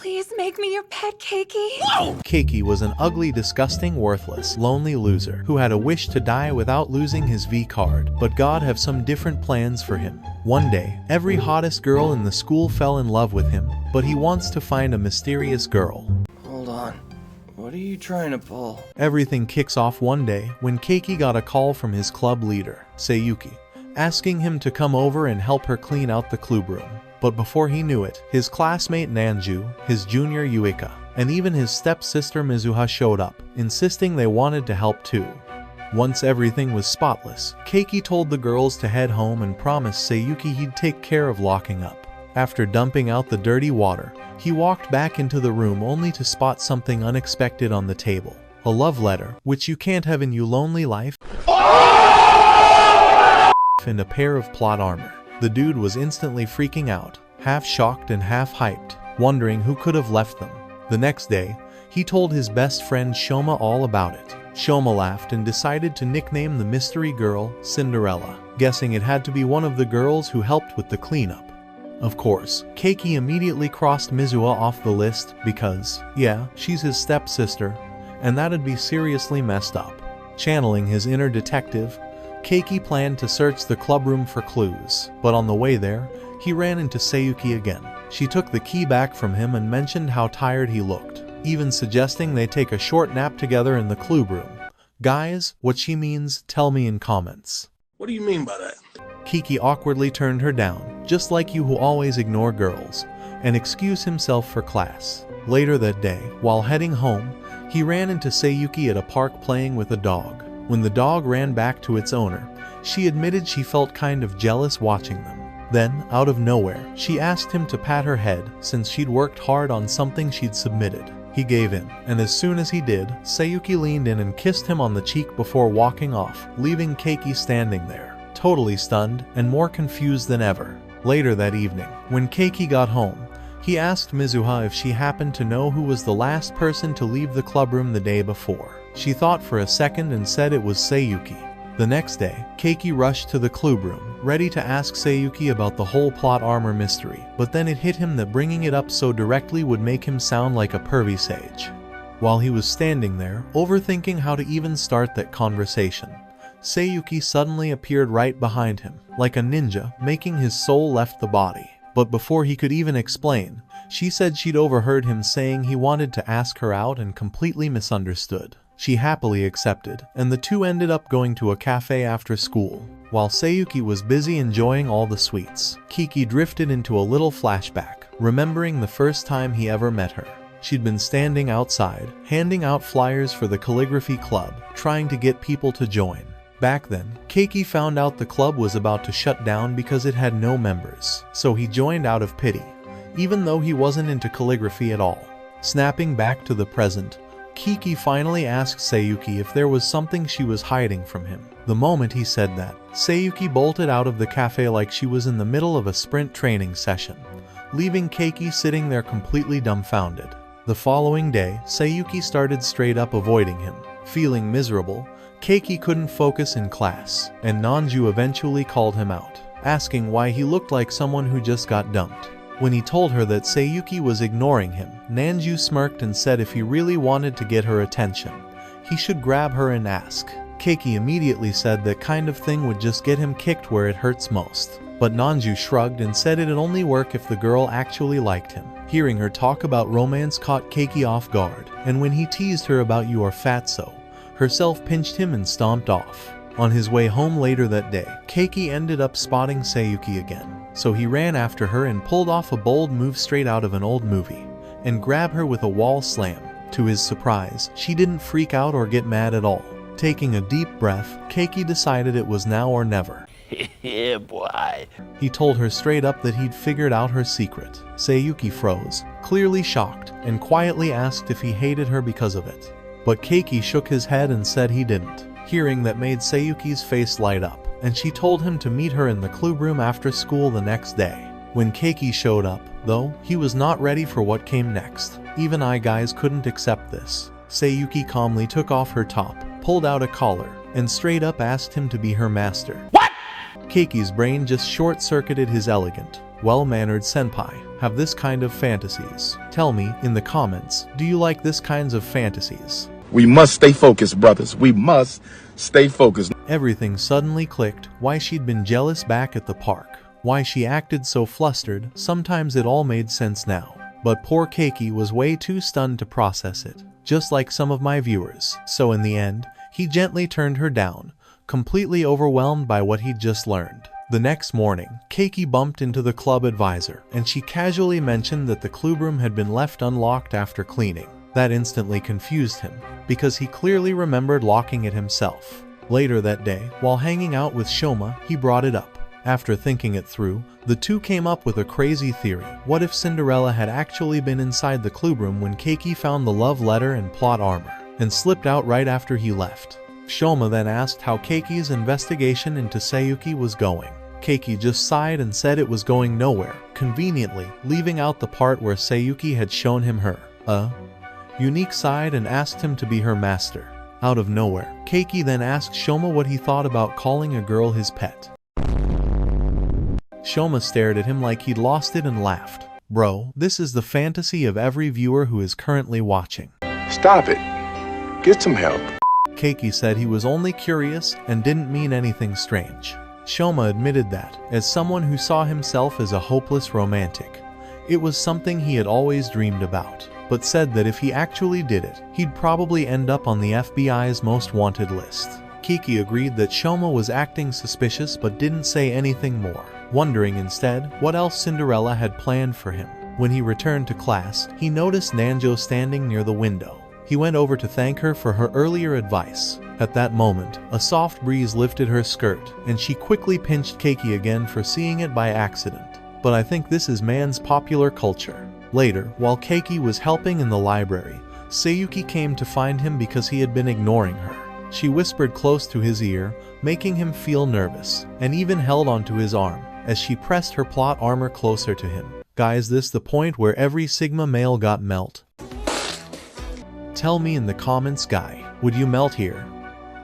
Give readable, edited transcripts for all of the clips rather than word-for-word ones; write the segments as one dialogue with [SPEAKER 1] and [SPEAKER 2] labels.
[SPEAKER 1] Please make me your pet, Keiki.
[SPEAKER 2] Whoa! Keiki was an ugly, disgusting, worthless, lonely loser who had a wish to die without losing his V card, but God have some different plans for him. One day, every hottest girl in the school fell in love with him, but he wants to find a mysterious girl.
[SPEAKER 3] Hold on. What are you trying to pull?
[SPEAKER 2] Everything kicks off one day when Keiki got a call from his club leader, Seyuki, asking him to come over and help her clean out the club room. But before he knew it, his classmate Nanju, his junior Yuika, and even his stepsister Mizuha showed up, insisting they wanted to help too. Once everything was spotless, Keiki told the girls to head home and promised Seyuki he'd take care of locking up. After dumping out the dirty water, he walked back into the room only to spot something unexpected on the table. A love letter, which you can't have in your lonely life, and a pair of plot armor. The dude was instantly freaking out, half shocked and half hyped, wondering who could have left them. The next day, he told his best friend Shoma all about it. Shoma laughed and decided to nickname the mystery girl Cinderella, guessing it had to be one of the girls who helped with the cleanup. Of course, Keiki immediately crossed Mizuha off the list because, yeah, she's his stepsister, and that'd be seriously messed up. Channeling his inner detective, Keiki planned to search the clubroom for clues, but on the way there, he ran into Seyuki again. She took the key back from him and mentioned how tired he looked, even suggesting they take a short nap together in the clubroom. Guys, what she means, tell me in comments.
[SPEAKER 4] What do you mean by that?
[SPEAKER 2] Keiki awkwardly turned her down, just like you who always ignore girls, and excused himself for class. Later that day, while heading home, he ran into Seyuki at a park playing with a dog. When the dog ran back to its owner, she admitted she felt kind of jealous watching them. Then, out of nowhere, she asked him to pat her head since she'd worked hard on something she'd submitted. He gave in, and as soon as he did, Seyuki leaned in and kissed him on the cheek before walking off, leaving Keiki standing there, totally stunned and more confused than ever. Later that evening, when Keiki got home, he asked Mizuha if she happened to know who was the last person to leave the clubroom the day before. She thought for a second and said it was Seyuki. The next day, Keiki rushed to the clubroom, ready to ask Seyuki about the whole plot armor mystery, but then it hit him that bringing it up so directly would make him sound like a pervy sage. While he was standing there, overthinking how to even start that conversation, Seyuki suddenly appeared right behind him, like a ninja, making his soul left the body. But before he could even explain, she said she'd overheard him saying he wanted to ask her out and completely misunderstood. She happily accepted, and the two ended up going to a cafe after school. While Seyuki was busy enjoying all the sweets, Keiki drifted into a little flashback, remembering the first time he ever met her. She'd been standing outside, handing out flyers for the calligraphy club, trying to get people to join. Back then, Keiki found out the club was about to shut down because it had no members, so he joined out of pity, even though he wasn't into calligraphy at all. Snapping back to the present, Keiki finally asked Seyuki if there was something she was hiding from him. The moment he said that, Seyuki bolted out of the cafe like she was in the middle of a sprint training session, leaving Keiki sitting there completely dumbfounded. The following day, Seyuki started straight up avoiding him. Feeling miserable, Keiki couldn't focus in class, and Nanju eventually called him out, asking why he looked like someone who just got dumped. When he told her that Seyuki was ignoring him, Nanju smirked and said if he really wanted to get her attention, he should grab her and ask. Keiki immediately said that kind of thing would just get him kicked where it hurts most. But Nanju shrugged and said it'd only work if the girl actually liked him. Hearing her talk about romance caught Keiki off guard, and when he teased her about "you are fatso," herself pinched him and stomped off. On his way home later that day, Keiki ended up spotting Seyuki again. So he ran after her and pulled off a bold move straight out of an old movie, and grabbed her with a wall slam. To his surprise, she didn't freak out or get mad at all. Taking a deep breath, Keiki decided it was now or never.
[SPEAKER 4] Yeah, boy.
[SPEAKER 2] He told her straight up that he'd figured out her secret. Seyuki froze, clearly shocked, and quietly asked if he hated her because of it. But Keiki shook his head and said he didn't. Hearing that made Seyuki's face light up, and she told him to meet her in the clubroom after school the next day. When Keiki showed up, though, he was not ready for what came next. Even I guys couldn't accept this. Seyuki calmly took off her top, pulled out a collar, and straight up asked him to be her master.
[SPEAKER 4] What?
[SPEAKER 2] Keiki's brain just short-circuited his elegant, well-mannered senpai. have this kind of fantasies? Tell me in the comments, do you like this kinds of fantasies?
[SPEAKER 5] We must stay focused, brothers. We must stay focused.
[SPEAKER 2] Everything suddenly clicked, why she'd been jealous back at the park, why she acted so flustered. Sometimes it all made sense now. But poor Keiki was way too stunned to process it, just like some of my viewers. So in the end, he gently turned her down, completely overwhelmed by what he'd just learned. The next morning, Keiki bumped into the club advisor, and she casually mentioned that the clubroom had been left unlocked after cleaning. That instantly confused him, because he clearly remembered locking it himself. Later that day, while hanging out with Shoma, he brought it up. After thinking it through, the two came up with a crazy theory. What if Cinderella had actually been inside the clubroom when Keiki found the love letter and plot armor, and slipped out right after he left? Shoma then asked how Keiki's investigation into Seyuki was going. Keiki just sighed and said it was going nowhere, conveniently leaving out the part where Seyuki had shown him her unique side and asked him to be her master. Out of nowhere, Keiki then asked Shoma what he thought about calling a girl his pet. Shoma stared at him like he'd lost it and laughed. Bro, this is the fantasy of every viewer who is currently watching.
[SPEAKER 5] Stop it. Get some help.
[SPEAKER 2] Keiki said he was only curious and didn't mean anything strange. Shoma admitted that, as someone who saw himself as a hopeless romantic, it was something he had always dreamed about, but said that if he actually did it, he'd probably end up on the FBI's most wanted list. Keiki agreed that Shoma was acting suspicious but didn't say anything more, wondering instead what else Cinderella had planned for him. When he returned to class, he noticed Nanju standing near the window. He went over to thank her for her earlier advice. At that moment, a soft breeze lifted her skirt, and she quickly pinched Keiki again for seeing it by accident. But I think this is man's popular culture. Later, while Keiki was helping in the library, Seyuki came to find him because he had been ignoring her. She whispered close to his ear, making him feel nervous, and even held onto his arm as she pressed her plot armor closer to him. Guys, this the point where every Sigma male got melt? Tell me in the comments, guy, would you melt here?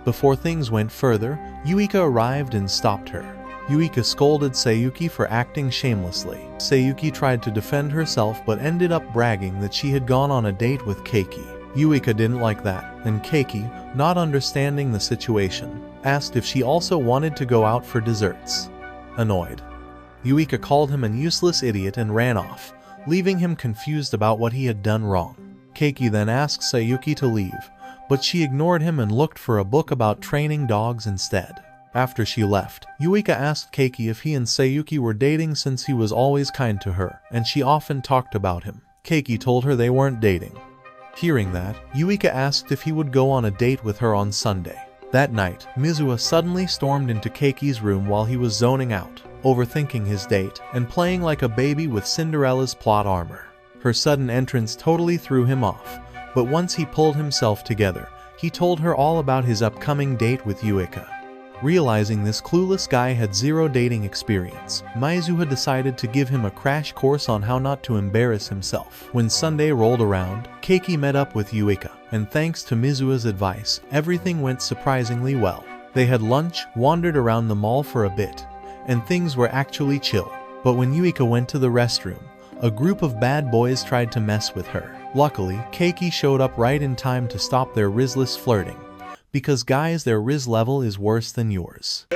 [SPEAKER 2] Before things went further, Yuika arrived and stopped her. Yuika scolded Seyuki for acting shamelessly. Seyuki tried to defend herself but ended up bragging that she had gone on a date with Keiki. Yuika didn't like that, and Keiki, not understanding the situation, asked if she also wanted to go out for desserts. Annoyed, Yuika called him an useless idiot and ran off, leaving him confused about what he had done wrong. Keiki then asked Seyuki to leave, but she ignored him and looked for a book about training dogs instead. After she left, Yuika asked Keiki if he and Seyuki were dating since he was always kind to her, and she often talked about him. Keiki told her they weren't dating. Hearing that, Yuika asked if he would go on a date with her on Sunday. That night, Mizuha suddenly stormed into Keiki's room while he was zoning out, overthinking his date, and playing like a baby with Cinderella's plot armor. Her sudden entrance totally threw him off, but once he pulled himself together, he told her all about his upcoming date with Yuika. Realizing this clueless guy had zero dating experience, Mizuha decided to give him a crash course on how not to embarrass himself. When Sunday rolled around, Keiki met up with Yuika, and thanks to Mizuha's advice, everything went surprisingly well. They had lunch, wandered around the mall for a bit, and things were actually chill. But when Yuika went to the restroom, a group of bad boys tried to mess with her. Luckily, Keiki showed up right in time to stop their Rizless flirting. Because guys, their Riz level is worse than yours.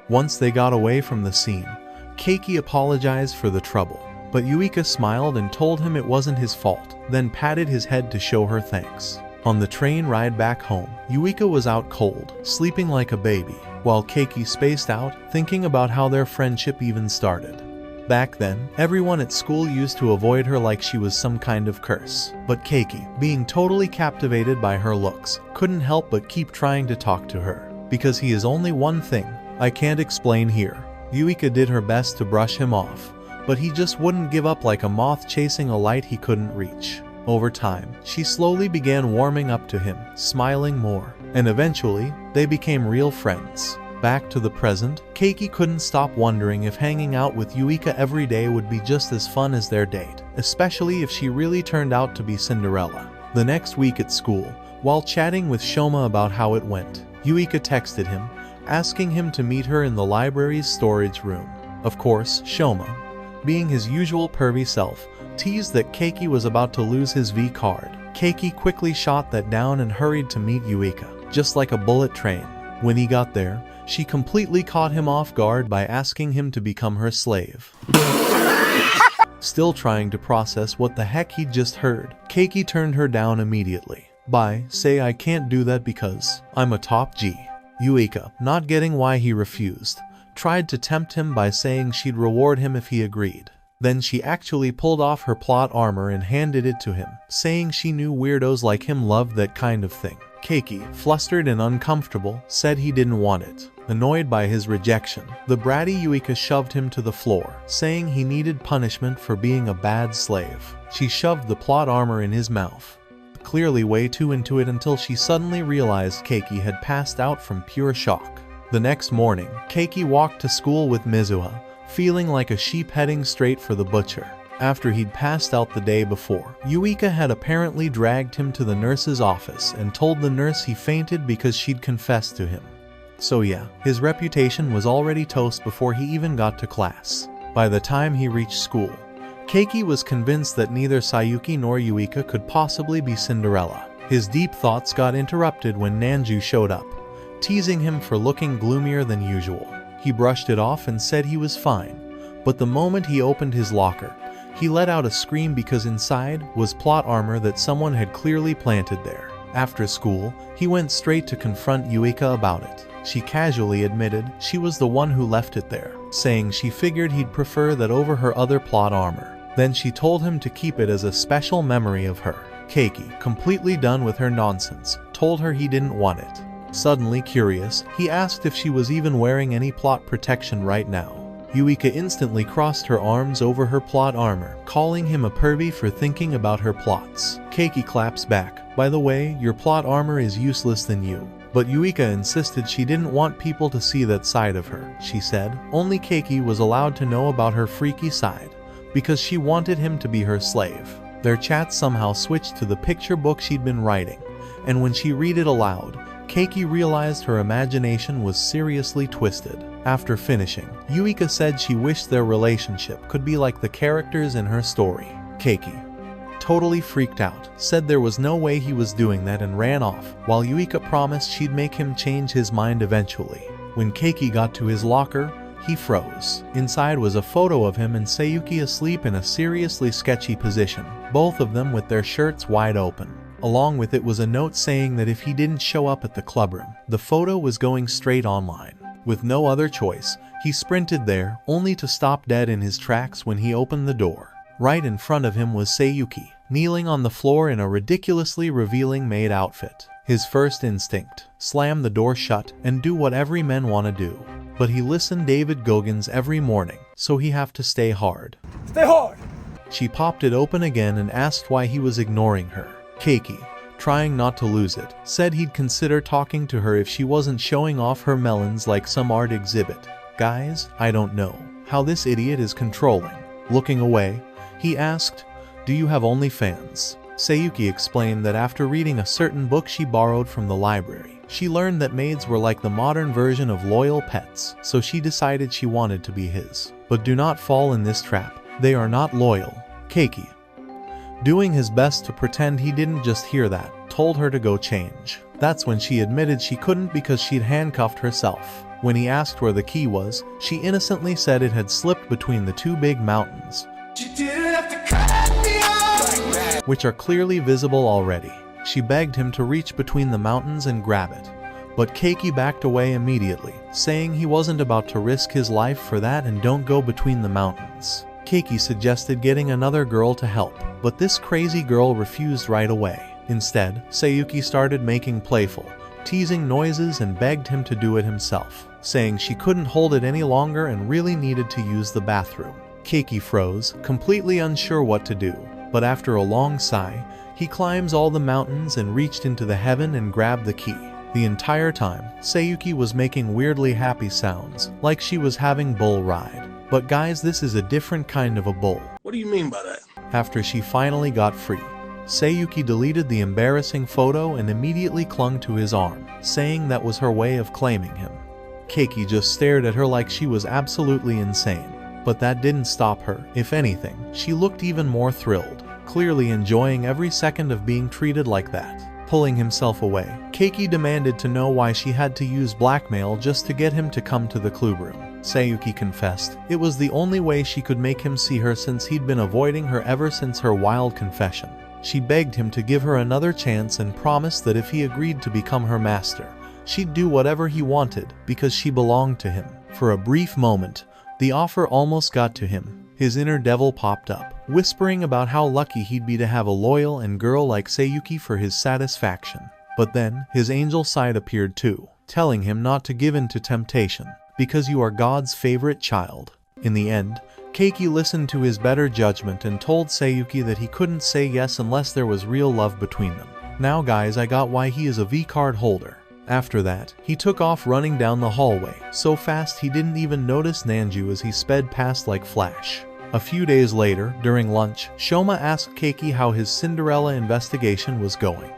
[SPEAKER 2] Once they got away from the scene, Keiki apologized for the trouble, but Yuika smiled and told him it wasn't his fault, then patted his head to show her thanks. On the train ride back home, Yuika was out cold, sleeping like a baby, while Keiki spaced out, thinking about how their friendship even started. Back then, everyone at school used to avoid her like she was some kind of curse. But Keiki, being totally captivated by her looks, couldn't help but keep trying to talk to her. Because he is only one thing I can't explain here. Yuika did her best to brush him off, but he just wouldn't give up like a moth chasing a light he couldn't reach. Over time, she slowly began warming up to him, smiling more, and eventually, they became real friends. Back to the present, Keiki couldn't stop wondering if hanging out with Yuika every day would be just as fun as their date, especially if she really turned out to be Cinderella. The next week at school, while chatting with Shoma about how it went, Yuika texted him, asking him to meet her in the library's storage room. Of course, Shoma, being his usual pervy self, teased that Keiki was about to lose his V card. Keiki quickly shot that down and hurried to meet Yuika, just like a bullet train. When he got there, she completely caught him off guard by asking him to become her slave. Still trying to process what the heck he'd just heard, Keiki turned her down immediately. Say I can't do that because I'm a top G. Yuika, not getting why he refused, tried to tempt him by saying she'd reward him if he agreed. Then she actually pulled off her plot armor and handed it to him, saying she knew weirdos like him loved that kind of thing. Keiki, flustered and uncomfortable, said he didn't want it. Annoyed by his rejection, the bratty Yuika shoved him to the floor, saying he needed punishment for being a bad slave. She shoved the plot armor in his mouth, clearly way too into it, until she suddenly realized Keiki had passed out from pure shock. The next morning, Keiki walked to school with Mizuha, feeling like a sheep heading straight for the butcher. After he'd passed out the day before, Yuika had apparently dragged him to the nurse's office and told the nurse he fainted because she'd confessed to him. So yeah, his reputation was already toast before he even got to class. By the time he reached school, Keiki was convinced that neither Seyuki nor Yuika could possibly be Cinderella. His deep thoughts got interrupted when Nanju showed up, teasing him for looking gloomier than usual. He brushed it off and said he was fine, but the moment he opened his locker, he let out a scream because inside was plot armor that someone had clearly planted there. After school, he went straight to confront Yuika about it. She casually admitted she was the one who left it there, saying she figured he'd prefer that over her other plot armor. Then she told him to keep it as a special memory of her. Keiki, completely done with her nonsense, told her he didn't want it. Suddenly curious, he asked if she was even wearing any plot protection right now. Yuika instantly crossed her arms over her plot armor, calling him a pervy for thinking about her plots. Keiki claps back, "By the way, your plot armor is useless than you." But Yuika insisted she didn't want people to see that side of her. She said only Keiki was allowed to know about her freaky side, because she wanted him to be her slave. Their chat somehow switched to the picture book she'd been writing, and when she read it aloud, Keiki realized her imagination was seriously twisted. After finishing, Yuika said she wished their relationship could be like the characters in her story. Keiki, totally freaked out, said there was no way he was doing that and ran off, while Yuika promised she'd make him change his mind eventually. When Keiki got to his locker, he froze. Inside was a photo of him and Seyuki asleep in a seriously sketchy position, both of them with their shirts wide open. Along with it was a note saying that if he didn't show up at the clubroom, the photo was going straight online. With no other choice, he sprinted there, only to stop dead in his tracks when he opened the door. Right in front of him was Seyuki, kneeling on the floor in a ridiculously revealing maid outfit. His first instinct, slam the door shut and do what every man wanna do. But he listened David Goggins every morning, so he have to stay hard.
[SPEAKER 6] Stay hard!
[SPEAKER 2] She popped it open again and asked why he was ignoring her. Keiki, trying not to lose it, said he'd consider talking to her if she wasn't showing off her melons like some art exhibit. Guys, I don't know how this idiot is controlling. Looking away, he asked, "Do you have OnlyFans?" Seyuki explained that after reading a certain book she borrowed from the library, she learned that maids were like the modern version of loyal pets, so she decided she wanted to be his. But do not fall in this trap. They are not loyal. Keiki, doing his best to pretend he didn't just hear that, told her to go change. That's when she admitted she couldn't because she'd handcuffed herself. When he asked where the key was, she innocently said it had slipped between the two big mountains, which are clearly visible already. She begged him to reach between the mountains and grab it. But Keiki backed away immediately, saying he wasn't about to risk his life for that and don't go between the mountains. Keiki suggested getting another girl to help, but this crazy girl refused right away. Instead, Seyuki started making playful, teasing noises and begged him to do it himself, saying she couldn't hold it any longer and really needed to use the bathroom. Keiki froze, completely unsure what to do, but after a long sigh, he climbs all the mountains and reached into the heaven and grabbed the key. The entire time, Seyuki was making weirdly happy sounds, like she was having bull ride. But guys, this is a different kind of a bull.
[SPEAKER 4] What do you mean by that?
[SPEAKER 2] After she finally got free, Seyuki deleted the embarrassing photo and immediately clung to his arm, saying that was her way of claiming him. Keiki just stared at her like she was absolutely insane. But that didn't stop her. If anything, she looked even more thrilled, clearly enjoying every second of being treated like that. Pulling himself away, Keiki demanded to know why she had to use blackmail just to get him to come to the clue room. Seyuki confessed it was the only way she could make him see her since he'd been avoiding her ever since her wild confession. She begged him to give her another chance and promised that if he agreed to become her master, she'd do whatever he wanted because she belonged to him. For a brief moment, the offer almost got to him. His inner devil popped up, whispering about how lucky he'd be to have a loyal and girl like Seyuki for his satisfaction. But then, his angel side appeared too, telling him not to give in to temptation, because you are God's favorite child. In the end, Keiki listened to his better judgment and told Seyuki that he couldn't say yes unless there was real love between them. Now guys, I got why he is a V-card holder. After that, he took off running down the hallway, so fast he didn't even notice Nanju as he sped past like flash. A few days later, during lunch, Shoma asked Keiki how his Cinderella investigation was going,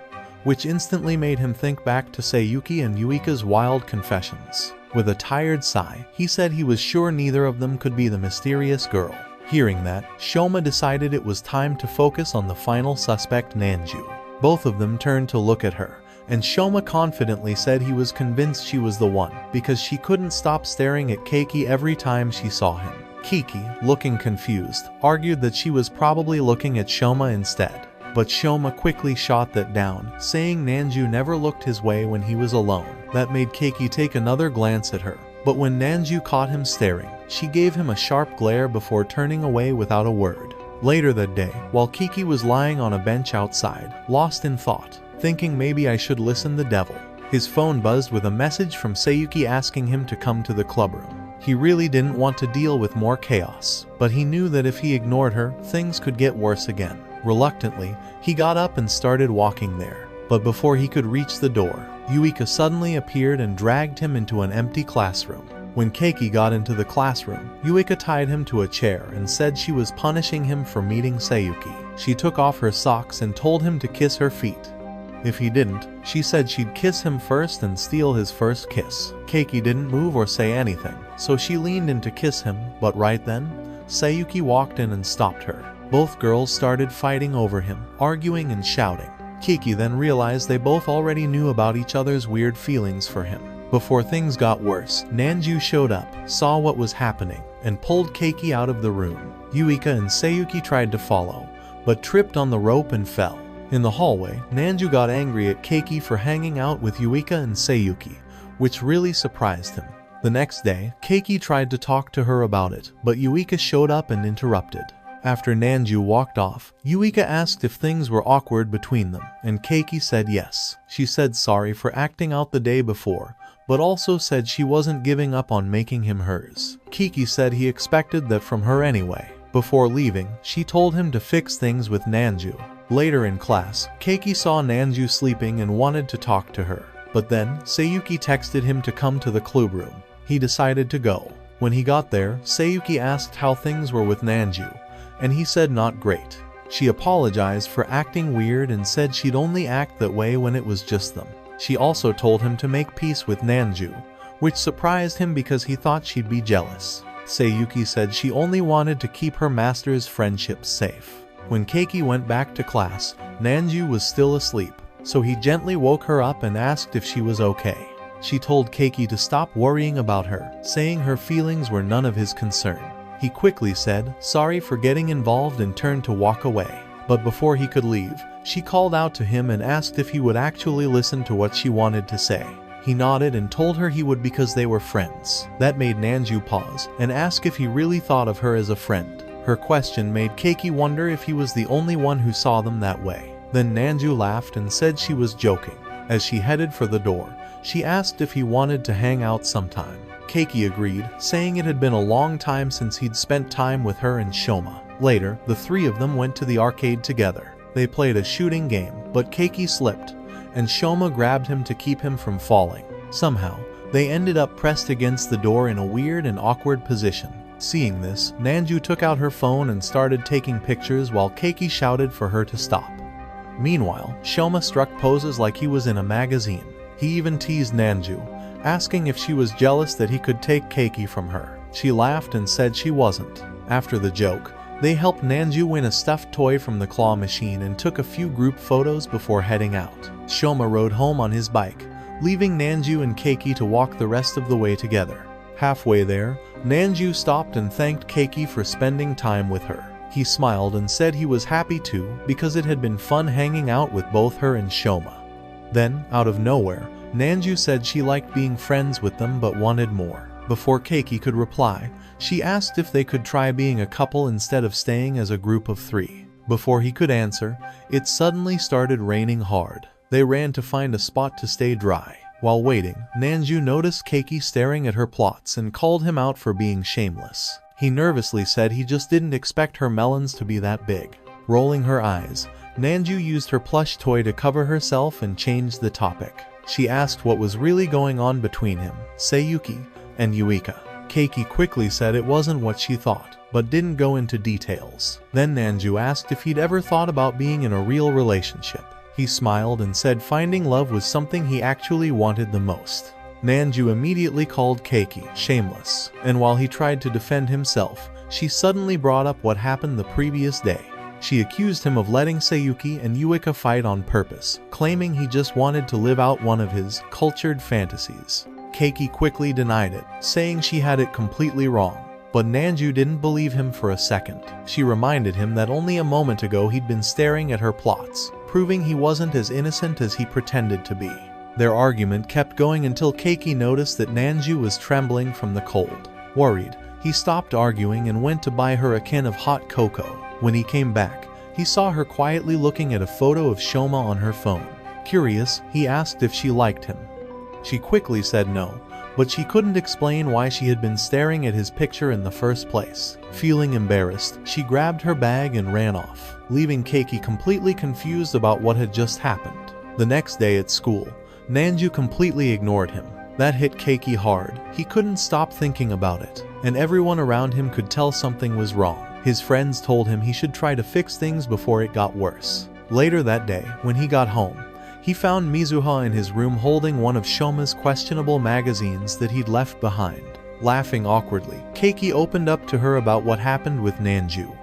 [SPEAKER 2] which instantly made him think back to Seyuki and Yuika's wild confessions. With a tired sigh, he said he was sure neither of them could be the mysterious girl. Hearing that, Shoma decided it was time to focus on the final suspect, Nanju. Both of them turned to look at her, and Shoma confidently said he was convinced she was the one, because she couldn't stop staring at Keiki every time she saw him. Keiki, looking confused, argued that she was probably looking at Shoma instead. But Shoma quickly shot that down, saying Nanju never looked his way when he was alone. That made Keiki take another glance at her. But when Nanju caught him staring, she gave him a sharp glare before turning away without a word. Later that day, while Keiki was lying on a bench outside, lost in thought, thinking maybe I should listen the devil, his phone buzzed with a message from Seyuki asking him to come to the clubroom. He really didn't want to deal with more chaos, but he knew that if he ignored her, things could get worse again. Reluctantly, he got up and started walking there. But before he could reach the door, Yuika suddenly appeared and dragged him into an empty classroom. When Keiki got into the classroom, Yuika tied him to a chair and said she was punishing him for meeting Seyuki. She took off her socks and told him to kiss her feet. If he didn't, she said she'd kiss him first and steal his first kiss. Keiki didn't move or say anything, so she leaned in to kiss him, but right then, Seyuki walked in and stopped her. Both girls started fighting over him, arguing and shouting. Keiki then realized they both already knew about each other's weird feelings for him. Before things got worse, Nanju showed up, saw what was happening, and pulled Keiki out of the room. Yuika and Seyuki tried to follow, but tripped on the rope and fell. In the hallway, Nanju got angry at Keiki for hanging out with Yuika and Seyuki, which really surprised him. The next day, Keiki tried to talk to her about it, but Yuika showed up and interrupted. After Nanju walked off, Yuika asked if things were awkward between them, and Keiki said yes. She said sorry for acting out the day before, but also said she wasn't giving up on making him hers. Keiki said he expected that from her anyway. Before leaving, she told him to fix things with Nanju. Later in class, Keiki saw Nanju sleeping and wanted to talk to her. But then, Seyuki texted him to come to the clue room. He decided to go. When he got there, Seyuki asked how things were with Nanju, and he said not great. She apologized for acting weird and said she'd only act that way when it was just them. She also told him to make peace with Nanju, which surprised him because he thought she'd be jealous. Seyuki said she only wanted to keep her master's friendships safe. When Keiki went back to class, Nanju was still asleep, so he gently woke her up and asked if she was okay. She told Keiki to stop worrying about her, saying her feelings were none of his concern. He quickly said sorry for getting involved and turned to walk away. But before he could leave, she called out to him and asked if he would actually listen to what she wanted to say. He nodded and told her he would because they were friends. That made Nanju pause and ask if he really thought of her as a friend. Her question made Keiki wonder if he was the only one who saw them that way. Then Nanju laughed and said she was joking. As she headed for the door, she asked if he wanted to hang out sometime. Keiki agreed, saying it had been a long time since he'd spent time with her and Shoma. Later, the three of them went to the arcade together. They played a shooting game, but Keiki slipped, and Shoma grabbed him to keep him from falling. Somehow, they ended up pressed against the door in a weird and awkward position. Seeing this, Nanju took out her phone and started taking pictures while Keiki shouted for her to stop. Meanwhile, Shoma struck poses like he was in a magazine. He even teased Nanju, asking if she was jealous that he could take Keiki from her. She laughed and said she wasn't. After the joke, they helped Nanju win a stuffed toy from the claw machine and took a few group photos before heading out. Shoma rode home on his bike, leaving Nanju and Keiki to walk the rest of the way together. Halfway there, Nanju stopped and thanked Keiki for spending time with her. He smiled and said he was happy too because it had been fun hanging out with both her and Shoma. Then, out of nowhere, Nanju said she liked being friends with them but wanted more. Before Keiki could reply, she asked if they could try being a couple instead of staying as a group of 3. Before he could answer, it suddenly started raining hard. They ran to find a spot to stay dry. While waiting, Nanju noticed Keiki staring at her plots and called him out for being shameless. He nervously said he just didn't expect her melons to be that big. Rolling her eyes, Nanju used her plush toy to cover herself and changed the topic. She asked what was really going on between him, Seyuki, and Yuika. Keiki quickly said it wasn't what she thought, but didn't go into details. Then Nanju asked if he'd ever thought about being in a real relationship. He smiled and said finding love was something he actually wanted the most. Nanju immediately called Keiki shameless, and while he tried to defend himself, she suddenly brought up what happened the previous day. She accused him of letting Seyuki and Yuika fight on purpose, claiming he just wanted to live out one of his cultured fantasies. Keiki quickly denied it, saying she had it completely wrong. But Nanju didn't believe him for a second. She reminded him that only a moment ago he'd been staring at her plots, proving he wasn't as innocent as he pretended to be. Their argument kept going until Keiki noticed that Nanju was trembling from the cold. Worried, he stopped arguing and went to buy her a can of hot cocoa. When he came back, he saw her quietly looking at a photo of Shoma on her phone. Curious, he asked if she liked him. She quickly said no, but she couldn't explain why she had been staring at his picture in the first place. Feeling embarrassed, she grabbed her bag and ran off, leaving Keiki completely confused about what had just happened. The next day at school, Nanju completely ignored him. That hit Keiki hard. He couldn't stop thinking about it, and everyone around him could tell something was wrong. His friends told him he should try to fix things before it got worse. Later that day, when he got home, he found Mizuha in his room holding one of Shoma's questionable magazines that he'd left behind. Laughing awkwardly, Keiki opened up to her about what happened with Nanju.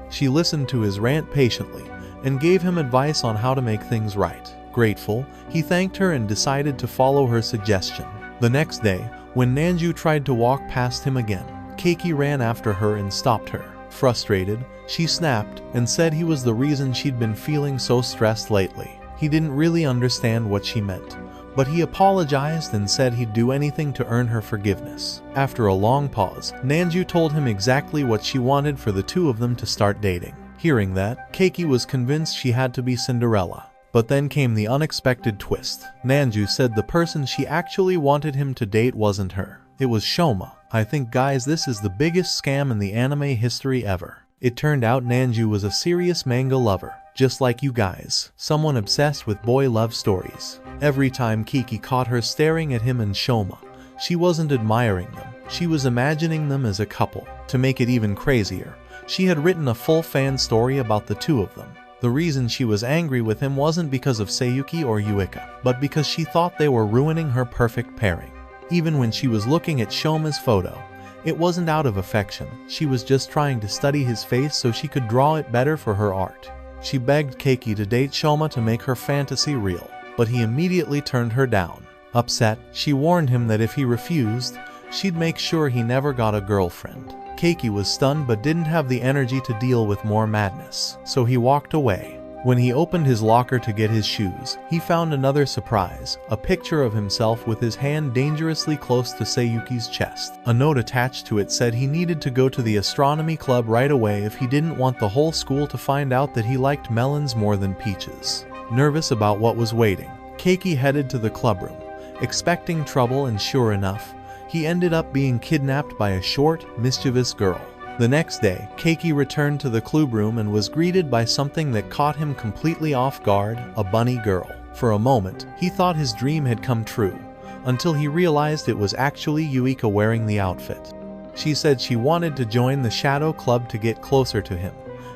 [SPEAKER 2] She listened to his rant patiently and gave him advice on how to make things right. Grateful, he thanked her and decided to follow her suggestion. The next day, when Nanju tried to walk past him again, Keiki ran after her and stopped her. Frustrated, she snapped and said he was the reason she'd been feeling so stressed lately. He didn't really understand what she meant, but he apologized and said he'd do anything to earn her forgiveness. After a long pause, Nanju told him exactly what she wanted for the two of them to start dating. Hearing that, Keiki was convinced she had to be Cinderella. But then came the unexpected twist. Nanju said the person she actually wanted him to date wasn't her. It was Shoma. I think guys, this is the biggest scam in the anime history ever. It turned out Nanju was a serious manga lover, just like you guys, someone obsessed with boy love stories. Every time Keiki caught her staring at him and Shoma, she wasn't admiring them, she was imagining them as a couple. To make it even crazier, she had written a full fan story about the two of them. The reason she was angry with him wasn't because of Seyuki or Yuika, but because she thought they were ruining her perfect pairing. Even when she was looking at Shoma's photo, it wasn't out of affection, she was just trying to study his face so she could draw it better for her art. She begged Keiki to date Shoma to make her fantasy real, but he immediately turned her down. Upset, she warned him that if he refused, she'd make sure he never got a girlfriend. Keiki was stunned but didn't have the energy to deal with more madness, so he walked away. When he opened his locker to get his shoes, he found another surprise, a picture of himself with his hand dangerously close to Seyuki's chest. A note attached to it said he needed to go to the astronomy club right away if he didn't want the whole school to find out that he liked melons more than peaches. Nervous about what was waiting, Keiki headed to the clubroom, expecting trouble, and sure enough, he ended up being kidnapped by a short, mischievous girl. The next day, Keiki returned to the clubroom and was greeted by something that caught him completely off guard, a bunny girl. For a moment, he thought his dream had come true, until he realized it was actually Yuika wearing the outfit. She said she wanted to join the Shadow Club to get closer to him,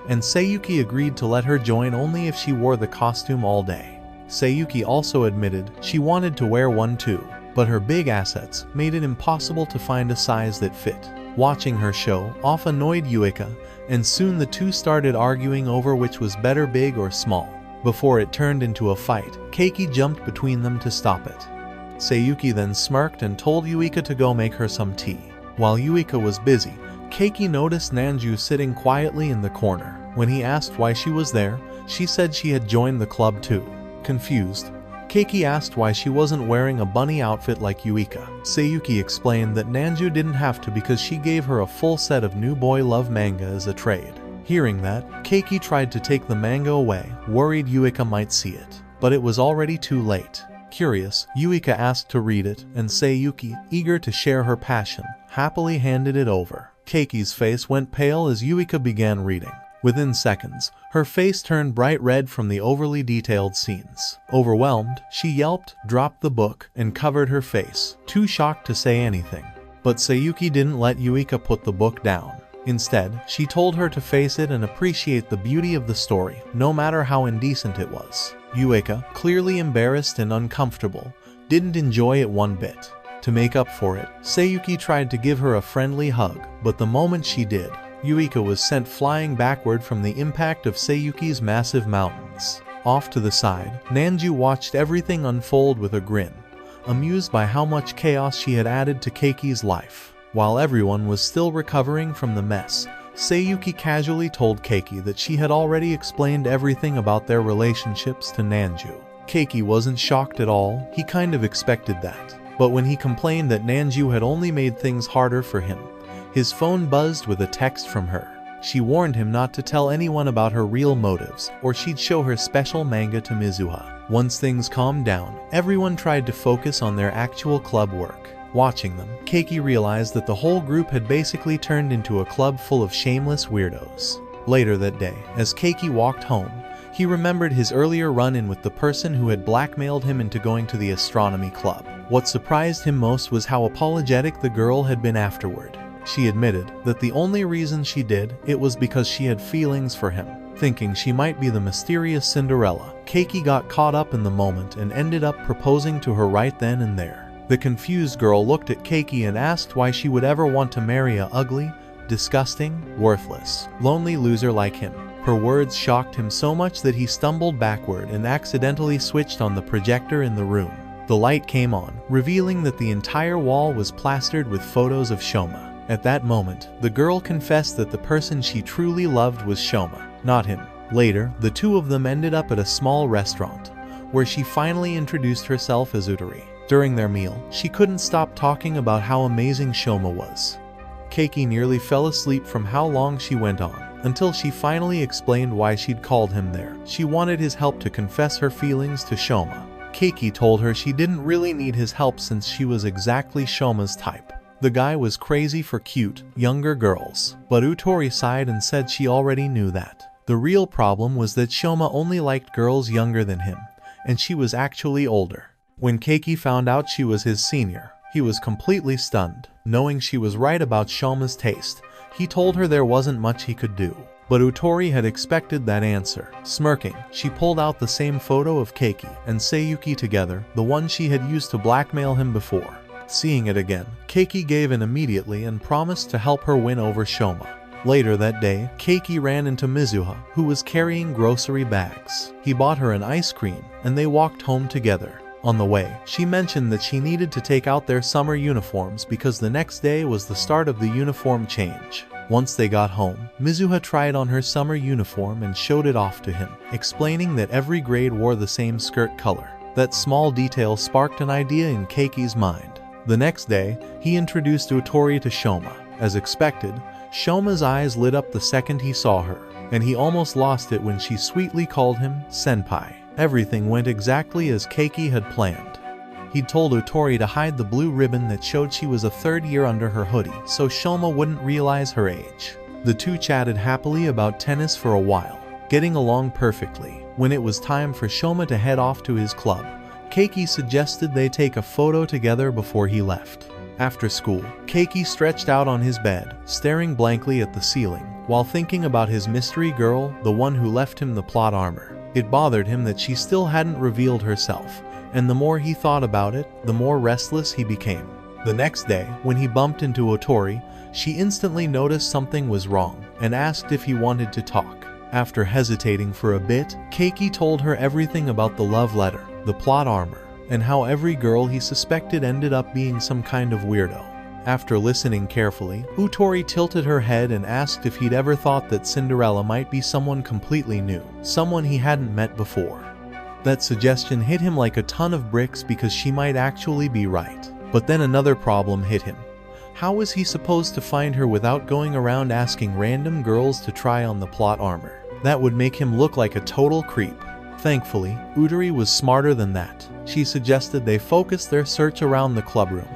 [SPEAKER 2] and Seyuki agreed to let her join only if she wore the costume all day. Seyuki also admitted she wanted to wear one too, but her big assets made it impossible to find a size that fit. Watching her show off annoyed Yuika, and soon the two started arguing over which was better, big or small. Before it turned into a fight, Keiki jumped between them to stop it. Seyuki then smirked and told Yuika to go make her some tea. While Yuika was busy, Keiki noticed Nanju sitting quietly in the corner. When he asked why she was there, she said she had joined the club too. Confused, Keiki asked why she wasn't wearing a bunny outfit like Yuika. Seyuki explained that Nanju didn't have to because she gave her a full set of new boy love manga as a trade. Hearing that, Keiki tried to take the manga away, worried Yuika might see it. But it was already too late. Curious, Yuika asked to read it, and Seyuki, eager to share her passion, happily handed it over. Keiki's face went pale as Yuika began reading. Within seconds, her face turned bright red from the overly detailed scenes. Overwhelmed, she yelped, dropped the book, and covered her face, too shocked to say anything. But Seyuki didn't let Yuika put the book down. Instead, she told her to face it and appreciate the beauty of the story, no matter how indecent it was. Yuika, clearly embarrassed and uncomfortable, didn't enjoy it one bit. To make up for it, Seyuki tried to give her a friendly hug, but the moment she did, Yuika was sent flying backward from the impact of Seyuki's massive mountains. Off to the side, Nanju watched everything unfold with a grin, amused by how much chaos she had added to Keiki's life. While everyone was still recovering from the mess, Seyuki casually told Keiki that she had already explained everything about their relationships to Nanju. Keiki wasn't shocked at all, he kind of expected that. But when he complained that Nanju had only made things harder for him, his phone buzzed with a text from her. She warned him not to tell anyone about her real motives, or she'd show her special manga to Mizuha. Once things calmed down, everyone tried to focus on their actual club work. Watching them, Keiki realized that the whole group had basically turned into a club full of shameless weirdos. Later that day, as Keiki walked home, he remembered his earlier run-in with the person who had blackmailed him into going to the astronomy club. What surprised him most was how apologetic the girl had been afterward. She admitted that the only reason she did it was because she had feelings for him. Thinking she might be the mysterious Cinderella, Keiki got caught up in the moment and ended up proposing to her right then and there. The confused girl looked at Keiki and asked why she would ever want to marry a ugly, disgusting, worthless, lonely loser like him. Her words shocked him so much that he stumbled backward and accidentally switched on the projector in the room. The light came on, revealing that the entire wall was plastered with photos of Shoma. At that moment, the girl confessed that the person she truly loved was Shoma, not him. Later, the two of them ended up at a small restaurant, where she finally introduced herself as Utari. During their meal, she couldn't stop talking about how amazing Shoma was. Keiki nearly fell asleep from how long she went on, until she finally explained why she'd called him there. She wanted his help to confess her feelings to Shoma. Keiki told her she didn't really need his help since she was exactly Shoma's type. The guy was crazy for cute, younger girls, but Utori sighed and said she already knew that. The real problem was that Shoma only liked girls younger than him, and she was actually older. When Keiki found out she was his senior, he was completely stunned. Knowing she was right about Shoma's taste, he told her there wasn't much he could do. But Utori had expected that answer. Smirking, she pulled out the same photo of Keiki and Seyuki together, the one she had used to blackmail him before. Seeing it again, Keiki gave in immediately and promised to help her win over Shoma. Later that day, Keiki ran into Mizuha, who was carrying grocery bags. He bought her an ice cream, and they walked home together. On the way, she mentioned that she needed to take out their summer uniforms because the next day was the start of the uniform change. Once they got home, Mizuha tried on her summer uniform and showed it off to him, explaining that every grade wore the same skirt color. That small detail sparked an idea in Keiki's mind. The next day, he introduced Utori to Shoma. As expected, Shoma's eyes lit up the second he saw her, and he almost lost it when she sweetly called him Senpai. Everything went exactly as Keiki had planned. He'd told Utori to hide the blue ribbon that showed she was a third year under her hoodie, so Shoma wouldn't realize her age. The two chatted happily about tennis for a while, getting along perfectly. When it was time for Shoma to head off to his club, Keiki suggested they take a photo together before he left. After school, Keiki stretched out on his bed, staring blankly at the ceiling, while thinking about his mystery girl, the one who left him the plot armor. It bothered him that she still hadn't revealed herself, and the more he thought about it, the more restless he became. The next day, when he bumped into Utori, She instantly noticed something was wrong and asked if he wanted to talk. After hesitating for a bit, Keiki told her everything about the love letter, the plot armor, and how every girl he suspected ended up being some kind of weirdo. After listening carefully, Utori tilted her head and asked if he'd ever thought that Cinderella might be someone completely new, someone he hadn't met before. That suggestion hit him like a ton of bricks because she might actually be right. But then another problem hit him. How was he supposed to find her without going around asking random girls to try on the plot armor? That would make him look like a total creep. Thankfully, Utori was smarter than that. She suggested they focus their search around the clubroom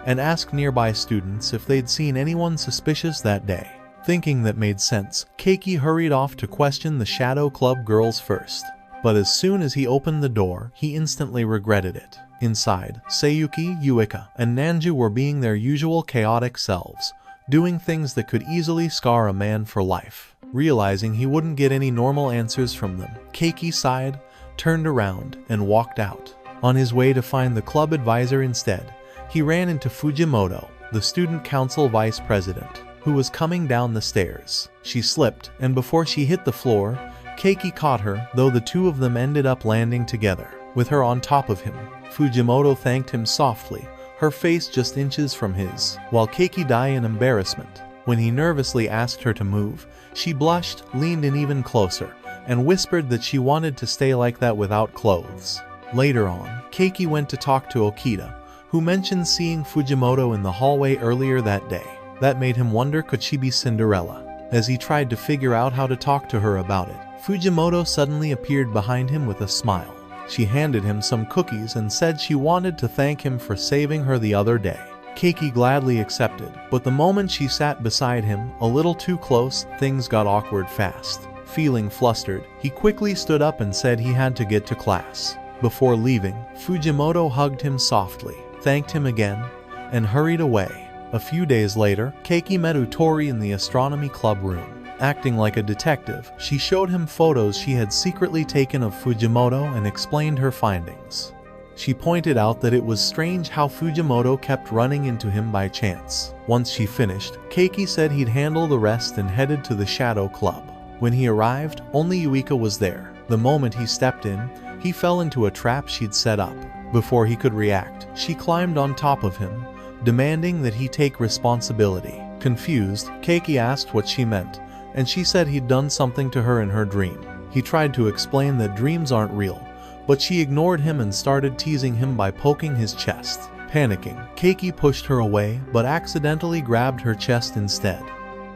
[SPEAKER 2] and ask nearby students if they'd seen anyone suspicious that day. Thinking that made sense, Keiki hurried off to question the Shadow Club girls first. But as soon as he opened the door, he instantly regretted it. Inside, Seyuki, Yuika, and Nanju were being their usual chaotic selves, doing things that could easily scar a man for life. Realizing he wouldn't get any normal answers from them, Keiki sighed, turned around, and walked out. On his way to find the club advisor instead, he ran into Fujimoto, the student council vice president, who was coming down the stairs. She slipped, and before she hit the floor, Keiki caught her, though the two of them ended up landing together, with her on top of him. Fujimoto thanked him softly, her face just inches from his, while Keiki died in embarrassment. When he nervously asked her to move, she blushed, leaned in even closer, and whispered that she wanted to stay like that without clothes. Later on, Keiki went to talk to Okita, who mentioned seeing Fujimoto in the hallway earlier that day. That made him wonder, could she be Cinderella? As he tried to figure out how to talk to her about it, Fujimoto suddenly appeared behind him with a smile. She handed him some cookies and said she wanted to thank him for saving her the other day. Keiki gladly accepted, but the moment she sat beside him, a little too close, things got awkward fast. Feeling flustered, he quickly stood up and said he had to get to class. Before leaving, Fujimoto hugged him softly, thanked him again, and hurried away. A few days later, Keiki met Utori in the astronomy club room. Acting like a detective, she showed him photos she had secretly taken of Fujimoto and explained her findings. She pointed out that it was strange how Fujimoto kept running into him by chance. Once she finished, Keiki said he'd handle the rest and headed to the Shadow Club. When he arrived, only Yuika was there. The moment he stepped in, he fell into a trap she'd set up. Before he could react, she climbed on top of him, demanding that he take responsibility. Confused, Keiki asked what she meant, and she said he'd done something to her in her dream. He tried to explain that dreams aren't real, but she ignored him and started teasing him by poking his chest. Panicking, Keiki pushed her away, but accidentally grabbed her chest instead.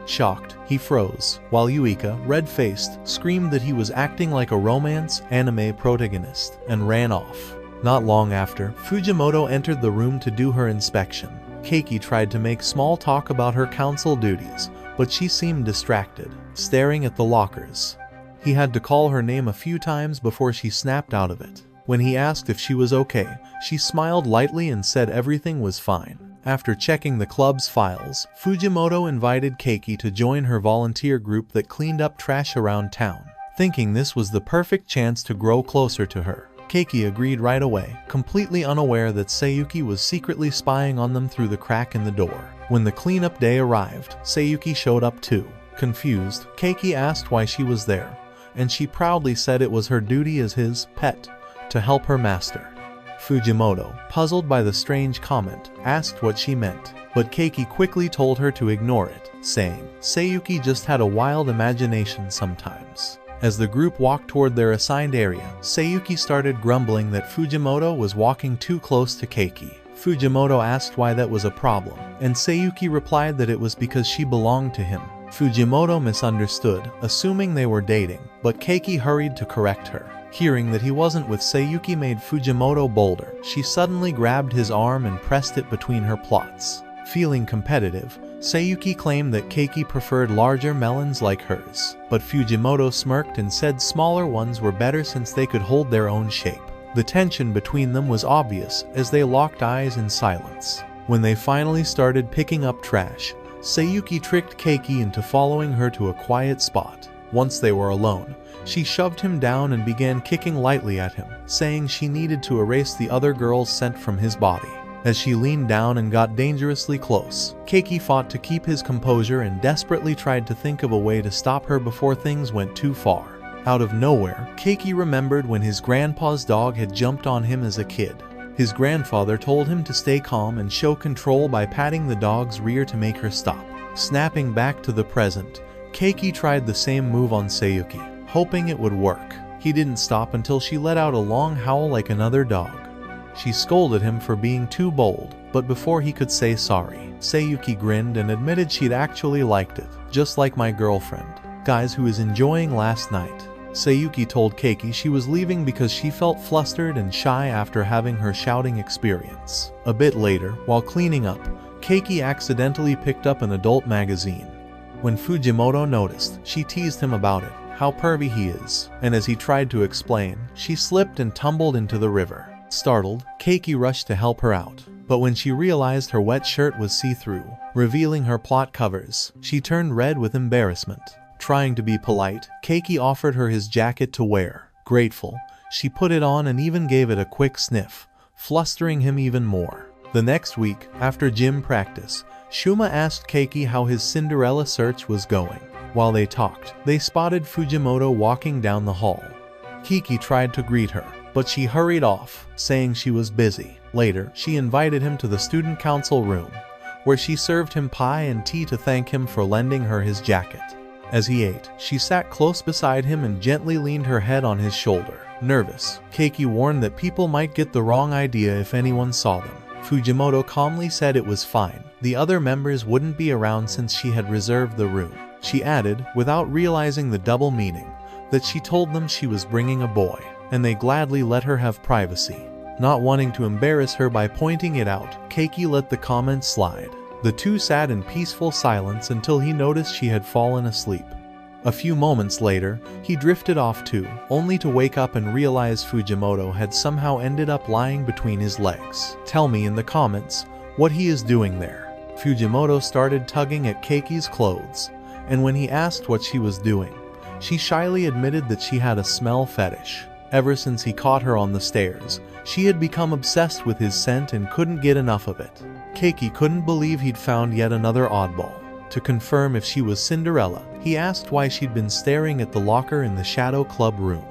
[SPEAKER 2] Shocked, he froze, while Yuika, red-faced, screamed that he was acting like a romance anime protagonist, and ran off. Not long after, Fujimoto entered the room to do her inspection. Keiki tried to make small talk about her council duties, but she seemed distracted, staring at the lockers. He had to call her name a few times before she snapped out of it. When he asked if she was okay, she smiled lightly and said everything was fine. After checking the club's files, Fujimoto invited Keiki to join her volunteer group that cleaned up trash around town. Thinking this was the perfect chance to grow closer to her, Keiki agreed right away, completely unaware that Seyuki was secretly spying on them through the crack in the door. When the cleanup day arrived, Seyuki showed up too. Confused, Keiki asked why she was there, and she proudly said it was her duty as his pet to help her master. Fujimoto, puzzled by the strange comment, asked what she meant, but Keiki quickly told her to ignore it, saying, Seyuki just had a wild imagination sometimes. As the group walked toward their assigned area, Seyuki started grumbling that Fujimoto was walking too close to Keiki. Fujimoto asked why that was a problem, and Seyuki replied that it was because she belonged to him. Fujimoto misunderstood, assuming they were dating, but Keiki hurried to correct her. Hearing that he wasn't with Seyuki made Fujimoto bolder. She suddenly grabbed his arm and pressed it between her plots. Feeling competitive, Seyuki claimed that Keiki preferred larger melons like hers, but Fujimoto smirked and said smaller ones were better since they could hold their own shape. The tension between them was obvious as they locked eyes in silence. When they finally started picking up trash, Seyuki tricked Keiki into following her to a quiet spot. Once they were alone, she shoved him down and began kicking lightly at him, saying she needed to erase the other girl's scent from his body. As she leaned down and got dangerously close, Keiki fought to keep his composure and desperately tried to think of a way to stop her before things went too far. Out of nowhere, Keiki remembered when his grandpa's dog had jumped on him as a kid. His grandfather told him to stay calm and show control by patting the dog's rear to make her stop. Snapping back to the present, Keiki tried the same move on Seyuki, hoping it would work. He didn't stop until she let out a long howl like another dog. She scolded him for being too bold, but before he could say sorry, Seyuki grinned and admitted she'd actually liked it, just like my girlfriend, guys who was enjoying last night. Seyuki told Keiki she was leaving because she felt flustered and shy after having her shouting experience. A bit later, while cleaning up, Keiki accidentally picked up an adult magazine. When Fujimoto noticed, she teased him about it, how pervy he is, and as he tried to explain, she slipped and tumbled into the river. Startled, Keiki rushed to help her out, but when she realized her wet shirt was see-through, revealing her plot covers, she turned red with embarrassment. Trying to be polite, Keiki offered her his jacket to wear. Grateful, she put it on and even gave it a quick sniff, flustering him even more. The next week, after gym practice, Shuma asked Keiki how his Cinderella search was going. While they talked, they spotted Fujimoto walking down the hall. Keiki tried to greet her, but she hurried off, saying she was busy. Later, she invited him to the student council room, where she served him pie and tea to thank him for lending her his jacket. As he ate, she sat close beside him and gently leaned her head on his shoulder. Nervous, Keiki warned that people might get the wrong idea if anyone saw them. Fujimoto calmly said it was fine. The other members wouldn't be around since she had reserved the room. She added, without realizing the double meaning, that she told them she was bringing a boy, and they gladly let her have privacy. Not wanting to embarrass her by pointing it out, Keiki let the comment slide. The two sat in peaceful silence until he noticed she had fallen asleep. A few moments later, he drifted off too, only to wake up and realize Fujimoto had somehow ended up lying between his legs. Tell me in the comments what he is doing there. Fujimoto started tugging at Keiki's clothes, and when he asked what she was doing, she shyly admitted that she had a smell fetish. Ever since he caught her on the stairs, she had become obsessed with his scent and couldn't get enough of it. Keiki couldn't believe he'd found yet another oddball. To confirm if she was Cinderella, he asked why she'd been staring at the locker in the Shadow Club room.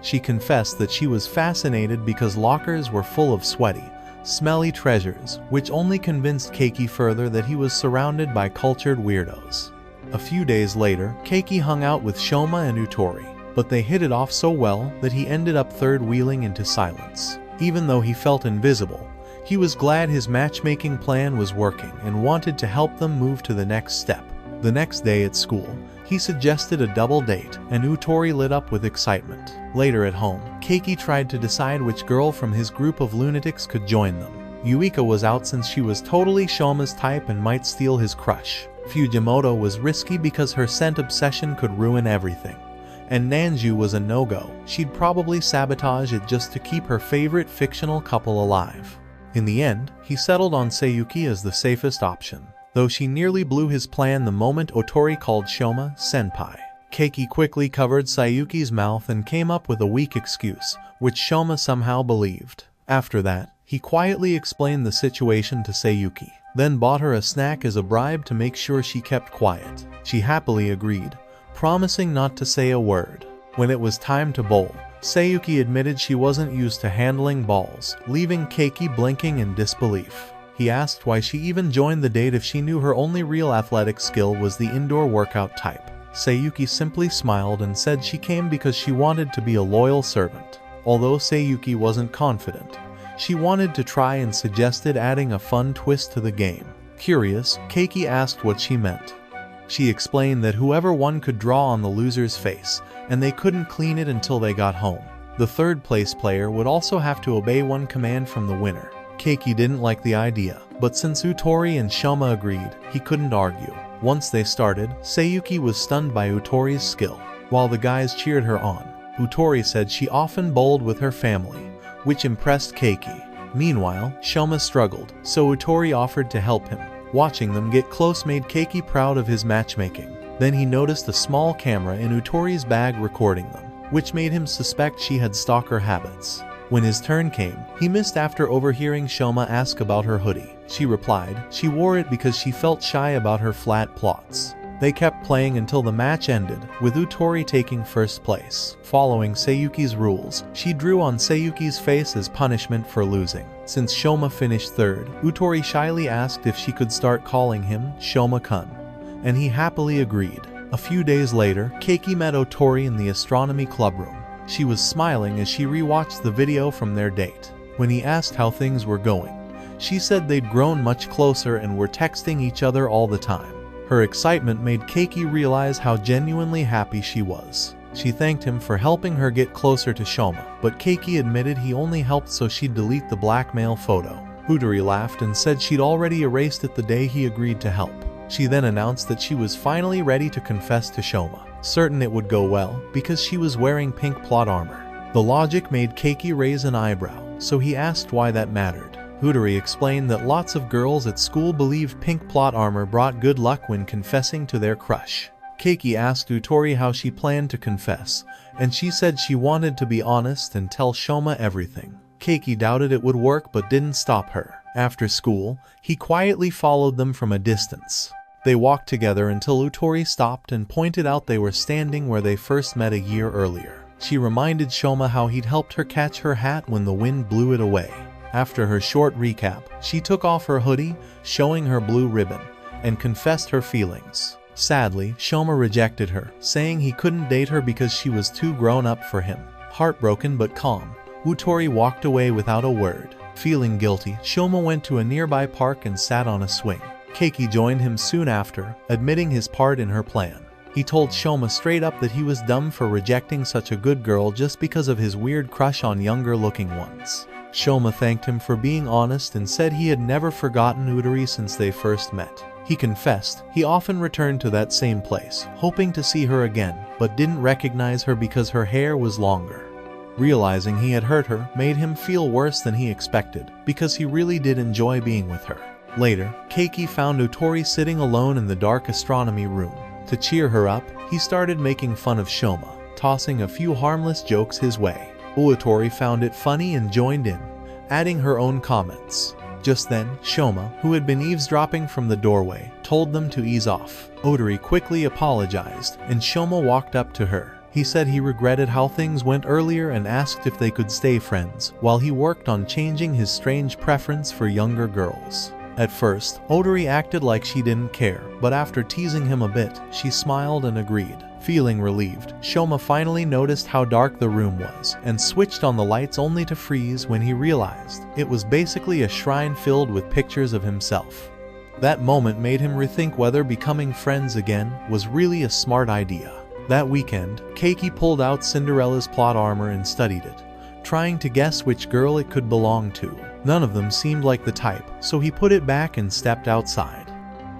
[SPEAKER 2] She confessed that she was fascinated because lockers were full of sweaty, smelly treasures, which only convinced Keiki further that he was surrounded by cultured weirdos. A few days later, Keiki hung out with Shoma and Utori, but they hit it off so well that he ended up third-wheeling into silence. Even though he felt invisible, he was glad his matchmaking plan was working and wanted to help them move to the next step. The next day at school, he suggested a double date, and Utori lit up with excitement. Later at home, Keiki tried to decide which girl from his group of lunatics could join them. Yuika was out since she was totally Shoma's type and might steal his crush. Fujimoto was risky because her scent obsession could ruin everything. And Nanju was a no-go. She'd probably sabotage it just to keep her favorite fictional couple alive. In the end, he settled on Seyuki as the safest option, though she nearly blew his plan the moment Otori called Shoma senpai. Keiki quickly covered Seyuki's mouth and came up with a weak excuse, which Shoma somehow believed. After that, he quietly explained the situation to Seyuki, then bought her a snack as a bribe to make sure she kept quiet. She happily agreed, promising not to say a word. When it was time to bowl, Seyuki admitted she wasn't used to handling balls, leaving Keiki blinking in disbelief. He asked why she even joined the date if she knew her only real athletic skill was the indoor workout type. Seyuki simply smiled and said she came because she wanted to be a loyal servant. Although Seyuki wasn't confident, she wanted to try and suggested adding a fun twist to the game. Curious, Keiki asked what she meant. She explained that whoever won could draw on the loser's face, and they couldn't clean it until they got home. The third place player would also have to obey one command from the winner. Keiki didn't like the idea, but since Utori and Shoma agreed, he couldn't argue. Once they started, Seyuki was stunned by Utori's skill, while the guys cheered her on. Utori said she often bowled with her family, which impressed Keiki. Meanwhile, Shoma struggled, so Utori offered to help him. Watching them get close made Keiki proud of his matchmaking. Then he noticed a small camera in Utori's bag recording them, which made him suspect she had stalker habits. When his turn came, he missed after overhearing Shoma ask about her hoodie. She replied she wore it because she felt shy about her flat plots. They kept playing until the match ended, with Utori taking first place. Following Seyuki's rules, she drew on Seyuki's face as punishment for losing. Since Shoma finished third, Utori shyly asked if she could start calling him Shoma-kun, and he happily agreed. A few days later, Keiki met Utori in the astronomy clubroom. She was smiling as she rewatched the video from their date. When he asked how things were going, she said they'd grown much closer and were texting each other all the time. Her excitement made Keiki realize how genuinely happy she was. She thanked him for helping her get closer to Shoma, but Keiki admitted he only helped so she'd delete the blackmail photo. Utori laughed and said she'd already erased it the day he agreed to help. She then announced that she was finally ready to confess to Shoma, certain it would go well because she was wearing pink plot armor. The logic made Keiki raise an eyebrow, so he asked why that mattered. Utori explained that lots of girls at school believe pink plot armor brought good luck when confessing to their crush. Keiki asked Utori how she planned to confess, and she said she wanted to be honest and tell Shoma everything. Keiki doubted it would work but didn't stop her. After school, he quietly followed them from a distance. They walked together until Utori stopped and pointed out they were standing where they first met a year earlier. She reminded Shoma how he'd helped her catch her hat when the wind blew it away. After her short recap, she took off her hoodie, showing her blue ribbon, and confessed her feelings. Sadly, Shoma rejected her, saying he couldn't date her because she was too grown up for him. Heartbroken but calm, Utori walked away without a word. Feeling guilty, Shoma went to a nearby park and sat on a swing. Keiki joined him soon after, admitting his part in her plan. He told Shoma straight up that he was dumb for rejecting such a good girl just because of his weird crush on younger-looking ones. Shoma thanked him for being honest and said he had never forgotten Utori since they first met. He confessed he often returned to that same place, hoping to see her again, but didn't recognize her because her hair was longer. Realizing he had hurt her made him feel worse than he expected, because he really did enjoy being with her. Later, Keiki found Utori sitting alone in the dark astronomy room. To cheer her up, he started making fun of Shoma, tossing a few harmless jokes his way. Utori found it funny and joined in, adding her own comments. Just then, Shoma, who had been eavesdropping from the doorway, told them to ease off. Utori quickly apologized, and Shoma walked up to her. He said he regretted how things went earlier and asked if they could stay friends, while he worked on changing his strange preference for younger girls. At first, Utori acted like she didn't care, but after teasing him a bit, she smiled and agreed. Feeling relieved, Shoma finally noticed how dark the room was, and switched on the lights only to freeze when he realized it was basically a shrine filled with pictures of himself. That moment made him rethink whether becoming friends again was really a smart idea. That weekend, Keiki pulled out Cinderella's plot armor and studied it, trying to guess which girl it could belong to. None of them seemed like the type, so he put it back and stepped outside.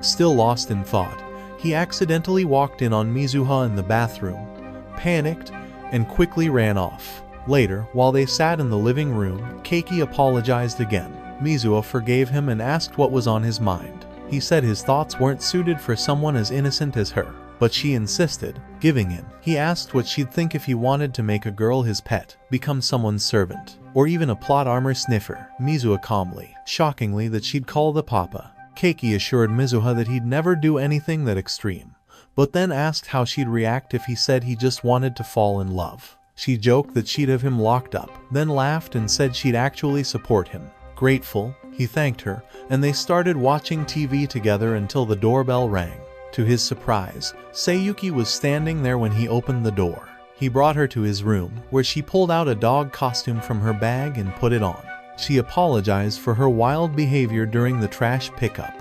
[SPEAKER 2] Still lost in thought, he accidentally walked in on Mizuha in the bathroom, panicked, and quickly ran off. Later, while they sat in the living room, Keiki apologized again. Mizuha forgave him and asked what was on his mind. He said his thoughts weren't suited for someone as innocent as her, but she insisted, giving in. He asked what she'd think if he wanted to make a girl his pet, become someone's servant, or even a plot armor sniffer. Mizuha calmly, shockingly, that she'd call the papa. Keiki assured Mizuha that he'd never do anything that extreme, but then asked how she'd react if he said he just wanted to fall in love. She joked that she'd have him locked up, then laughed and said she'd actually support him. Grateful, he thanked her, and they started watching TV together until the doorbell rang. To his surprise, Seyuki was standing there when he opened the door. He brought her to his room, where she pulled out a dog costume from her bag and put it on. She apologized for her wild behavior during the trash pickup,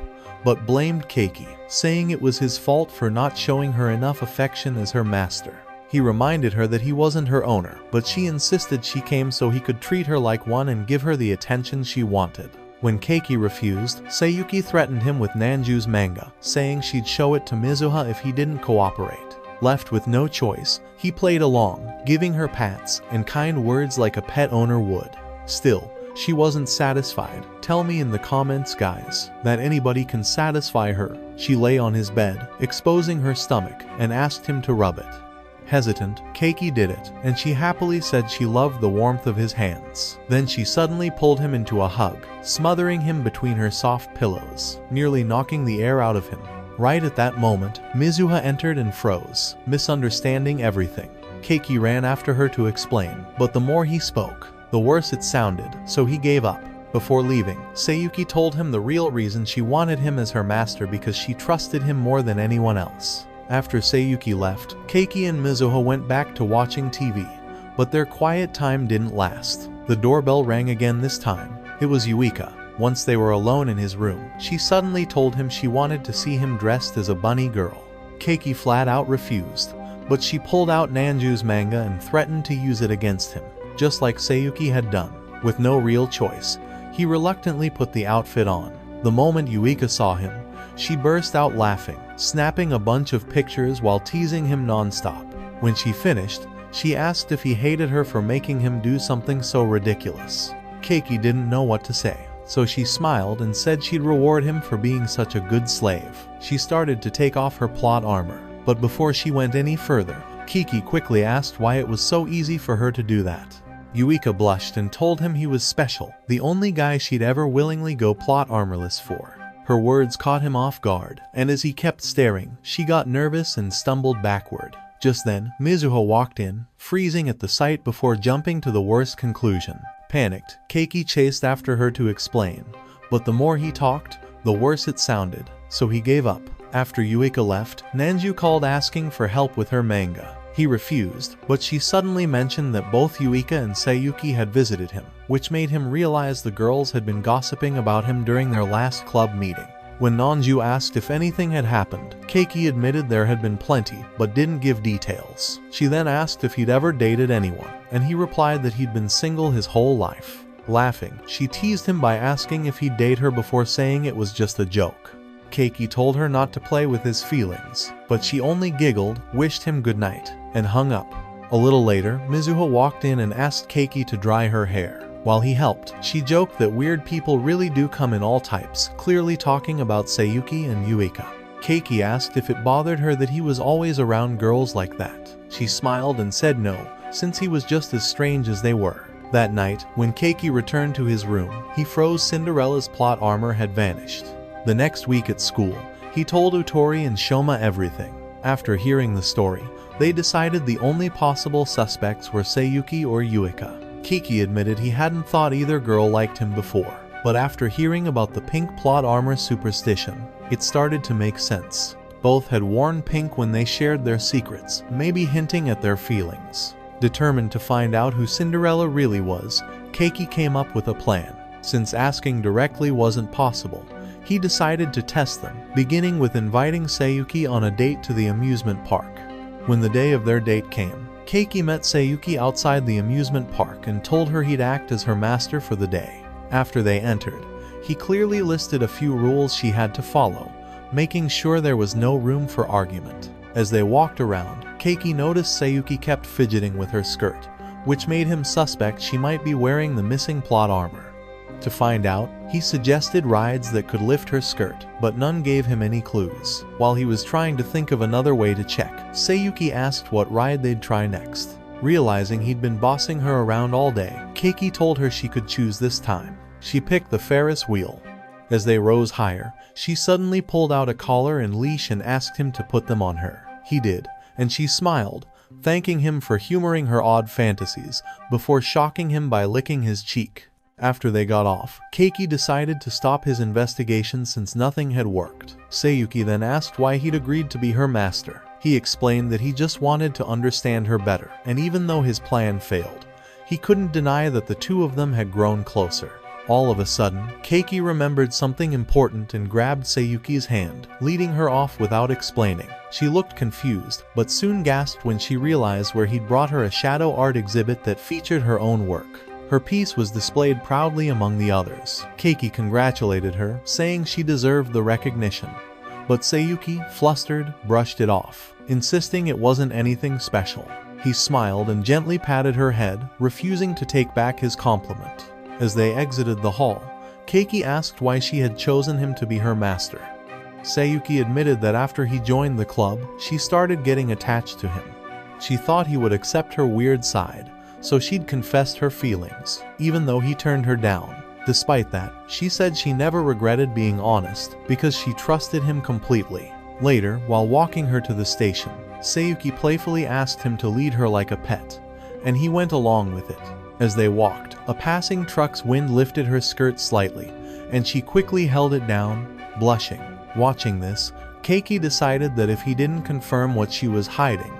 [SPEAKER 2] but blamed Keiki, saying it was his fault for not showing her enough affection as her master. He reminded her that he wasn't her owner, but she insisted she came so he could treat her like one and give her the attention she wanted. When Keiki refused, Seyuki threatened him with Nanju's manga, saying she'd show it to Mizuha if he didn't cooperate. Left with no choice, he played along, giving her pats and kind words like a pet owner would. Still, she wasn't satisfied. Tell me in the comments, guys, that anybody can satisfy her. She lay on his bed, exposing her stomach, and asked him to rub it. Hesitant, Keiki did it, and she happily said she loved the warmth of his hands. Then she suddenly pulled him into a hug, smothering him between her soft pillows, nearly knocking the air out of him. Right at that moment, Mizuha entered and froze, misunderstanding everything. Keiki ran after her to explain, but the more he spoke, the worse it sounded, so he gave up. Before leaving, Seyuki told him the real reason she wanted him as her master because she trusted him more than anyone else. After Seyuki left, Keiki and Mizuha went back to watching TV, but their quiet time didn't last. The doorbell rang again this time. It was Yuika. Once they were alone in his room, she suddenly told him she wanted to see him dressed as a bunny girl. Keiki flat out refused, but she pulled out Nanju's manga and threatened to use it against him, just like Seyuki had done. With no real choice, he reluctantly put the outfit on. The moment Yuika saw him, she burst out laughing, snapping a bunch of pictures while teasing him non-stop. When she finished, she asked if he hated her for making him do something so ridiculous. Keiki didn't know what to say, so she smiled and said she'd reward him for being such a good slave. She started to take off her plot armor, but before she went any further, Keiki quickly asked why it was so easy for her to do that. Yuika blushed and told him he was special, the only guy she'd ever willingly go plot armorless for. Her words caught him off guard, and as he kept staring, she got nervous and stumbled backward. Just then, Mizuha walked in, freezing at the sight before jumping to the worst conclusion. Panicked, Keiki chased after her to explain, but the more he talked, the worse it sounded, so he gave up. After Yuika left, Nanju called asking for help with her manga. He refused, but she suddenly mentioned that both Yuika and Seyuki had visited him, which made him realize the girls had been gossiping about him during their last club meeting. When Nanju asked if anything had happened, Keiki admitted there had been plenty, but didn't give details. She then asked if he'd ever dated anyone, and he replied that he'd been single his whole life. Laughing, she teased him by asking if he'd date her before saying it was just a joke. Keiki told her not to play with his feelings, but she only giggled, wished him good night, and hung up. A little later, Mizuha walked in and asked Keiki to dry her hair. While he helped, she joked that weird people really do come in all types, clearly talking about Seyuki and Yuika. Keiki asked if it bothered her that he was always around girls like that. She smiled and said no, since he was just as strange as they were. That night, when Keiki returned to his room, he froze. Cinderella's plot armor had vanished. The next week at school, he told Utori and Shoma everything. After hearing the story, they decided the only possible suspects were Seyuki or Yuika. Keiki admitted he hadn't thought either girl liked him before, but after hearing about the pink plot armor superstition, it started to make sense. Both had worn pink when they shared their secrets, maybe hinting at their feelings. Determined to find out who Cinderella really was, Keiki came up with a plan. Since asking directly wasn't possible, he decided to test them, beginning with inviting Seyuki on a date to the amusement park. When the day of their date came, Keiki met Seyuki outside the amusement park and told her he'd act as her master for the day. After they entered, he clearly listed a few rules she had to follow, making sure there was no room for argument. As they walked around, Keiki noticed Seyuki kept fidgeting with her skirt, which made him suspect she might be wearing the missing plot armor. To find out, he suggested rides that could lift her skirt, but none gave him any clues. While he was trying to think of another way to check, Seyuki asked what ride they'd try next. Realizing he'd been bossing her around all day, Keiki told her she could choose this time. She picked the Ferris wheel. As they rose higher, she suddenly pulled out a collar and leash and asked him to put them on her. He did, and she smiled, thanking him for humoring her odd fantasies, before shocking him by licking his cheek. After they got off, Keiki decided to stop his investigation since nothing had worked. Seyuki then asked why he'd agreed to be her master. He explained that he just wanted to understand her better, and even though his plan failed, he couldn't deny that the two of them had grown closer. All of a sudden, Keiki remembered something important and grabbed Seyuki's hand, leading her off without explaining. She looked confused, but soon gasped when she realized where he'd brought her a shadow art exhibit that featured her own work. Her piece was displayed proudly among the others. Keiki congratulated her, saying she deserved the recognition. But Seyuki, flustered, brushed it off, insisting it wasn't anything special. He smiled and gently patted her head, refusing to take back his compliment. As they exited the hall, Keiki asked why she had chosen him to be her master. Seyuki admitted that after he joined the club, she started getting attached to him. She thought he would accept her weird side, so she'd confessed her feelings, even though he turned her down. Despite that, she said she never regretted being honest because she trusted him completely. Later, while walking her to the station, Seyuki playfully asked him to lead her like a pet, and he went along with it. As they walked, a passing truck's wind lifted her skirt slightly, and she quickly held it down, blushing. Watching this, Keiki decided that if he didn't confirm what she was hiding,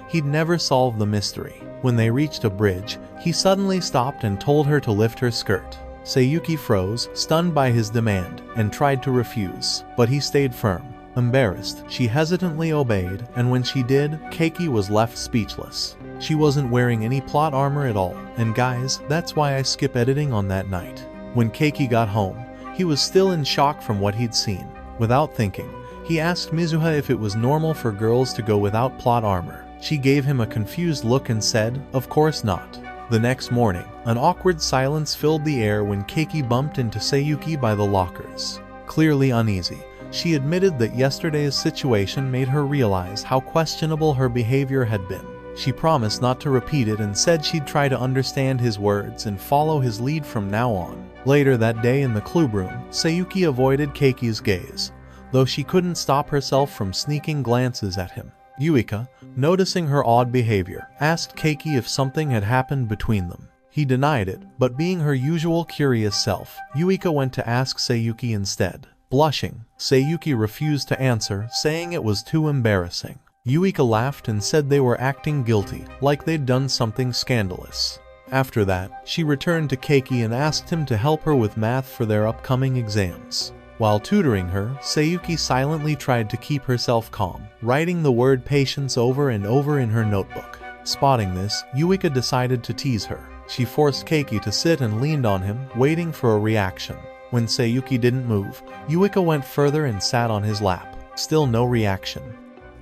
[SPEAKER 2] he'd never solve the mystery. When they reached a bridge, he suddenly stopped and told her to lift her skirt. Seyuki froze, stunned by his demand, and tried to refuse, but he stayed firm. Embarrassed, she hesitantly obeyed, and when she did, Keiki was left speechless. She wasn't wearing any plot armor at all, and guys, that's why I skip editing on that night. When Keiki got home, he was still in shock from what he'd seen. Without thinking, he asked Mizuha if it was normal for girls to go without plot armor. She gave him a confused look and said, "Of course not." The next morning, an awkward silence filled the air when Keiki bumped into Seyuki by the lockers. Clearly uneasy, she admitted that yesterday's situation made her realize how questionable her behavior had been. She promised not to repeat it and said she'd try to understand his words and follow his lead from now on. Later that day in the club room, Seyuki avoided Keiki's gaze, though she couldn't stop herself from sneaking glances at him. Yuika, noticing her odd behavior, asked Keiki if something had happened between them. He denied it, but being her usual curious self, Yuika went to ask Seyuki instead. Blushing, Seyuki refused to answer, saying it was too embarrassing. Yuika laughed and said they were acting guilty, like they'd done something scandalous. After that, she returned to Keiki and asked him to help her with math for their upcoming exams. While tutoring her, Seyuki silently tried to keep herself calm, writing the word patience over and over in her notebook. Spotting this, Yuika decided to tease her. She forced Keiki to sit and leaned on him, waiting for a reaction. When Seyuki didn't move, Yuika went further and sat on his lap. Still no reaction.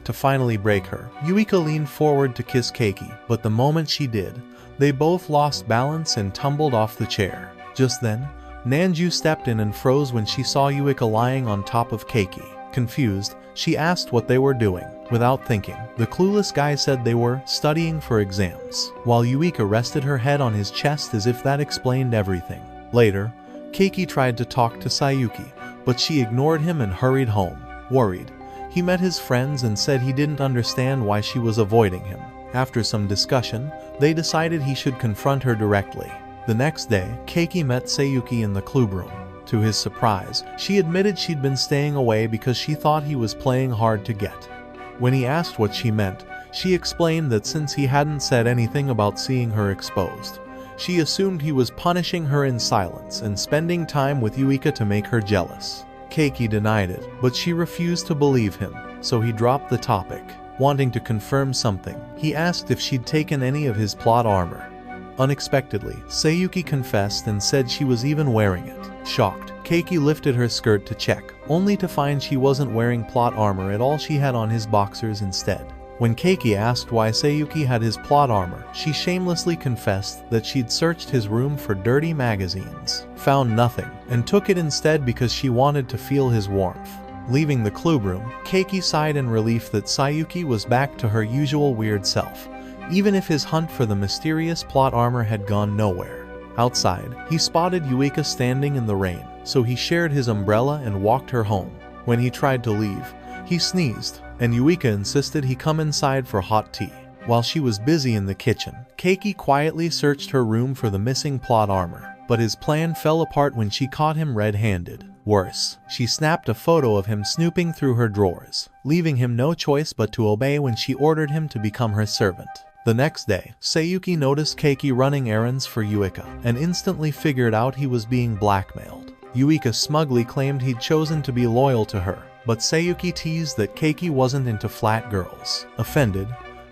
[SPEAKER 2] To finally break her, Yuika leaned forward to kiss Keiki, but the moment she did, they both lost balance and tumbled off the chair. Just then, Nanju stepped in and froze when she saw Yuika lying on top of Keiki. Confused, she asked what they were doing. Without thinking, the clueless guy said they were studying for exams, while Yuika rested her head on his chest as if that explained everything. Later, Keiki tried to talk to Seyuki, but she ignored him and hurried home. Worried, he met his friends and said he didn't understand why she was avoiding him. After some discussion, they decided he should confront her directly. The next day, Keiki met Seyuki in the club room. To his surprise, she admitted she'd been staying away because she thought he was playing hard to get. When he asked what she meant, she explained that since he hadn't said anything about seeing her exposed, she assumed he was punishing her in silence and spending time with Yuika to make her jealous. Keiki denied it, but she refused to believe him, so he dropped the topic. Wanting to confirm something, he asked if she'd taken any of his plot armor. Unexpectedly, Seyuki confessed and said she was even wearing it. Shocked, Keiki lifted her skirt to check, only to find she wasn't wearing plot armor at all. She had on his boxers instead. When Keiki asked why Seyuki had his plot armor, she shamelessly confessed that she'd searched his room for dirty magazines, found nothing, and took it instead because she wanted to feel his warmth. Leaving the club room, Keiki sighed in relief that Seyuki was back to her usual weird self, even if his hunt for the mysterious plot armor had gone nowhere. Outside, he spotted Yuika standing in the rain, so he shared his umbrella and walked her home. When he tried to leave, he sneezed, and Yuika insisted he come inside for hot tea. While she was busy in the kitchen, Keiki quietly searched her room for the missing plot armor, but his plan fell apart when she caught him red-handed. Worse, she snapped a photo of him snooping through her drawers, leaving him no choice but to obey when she ordered him to become her servant. The next day, Seyuki noticed Keiki running errands for Yuika, and instantly figured out he was being blackmailed. Yuika smugly claimed he'd chosen to be loyal to her, but Seyuki teased that Keiki wasn't into flat girls. Offended,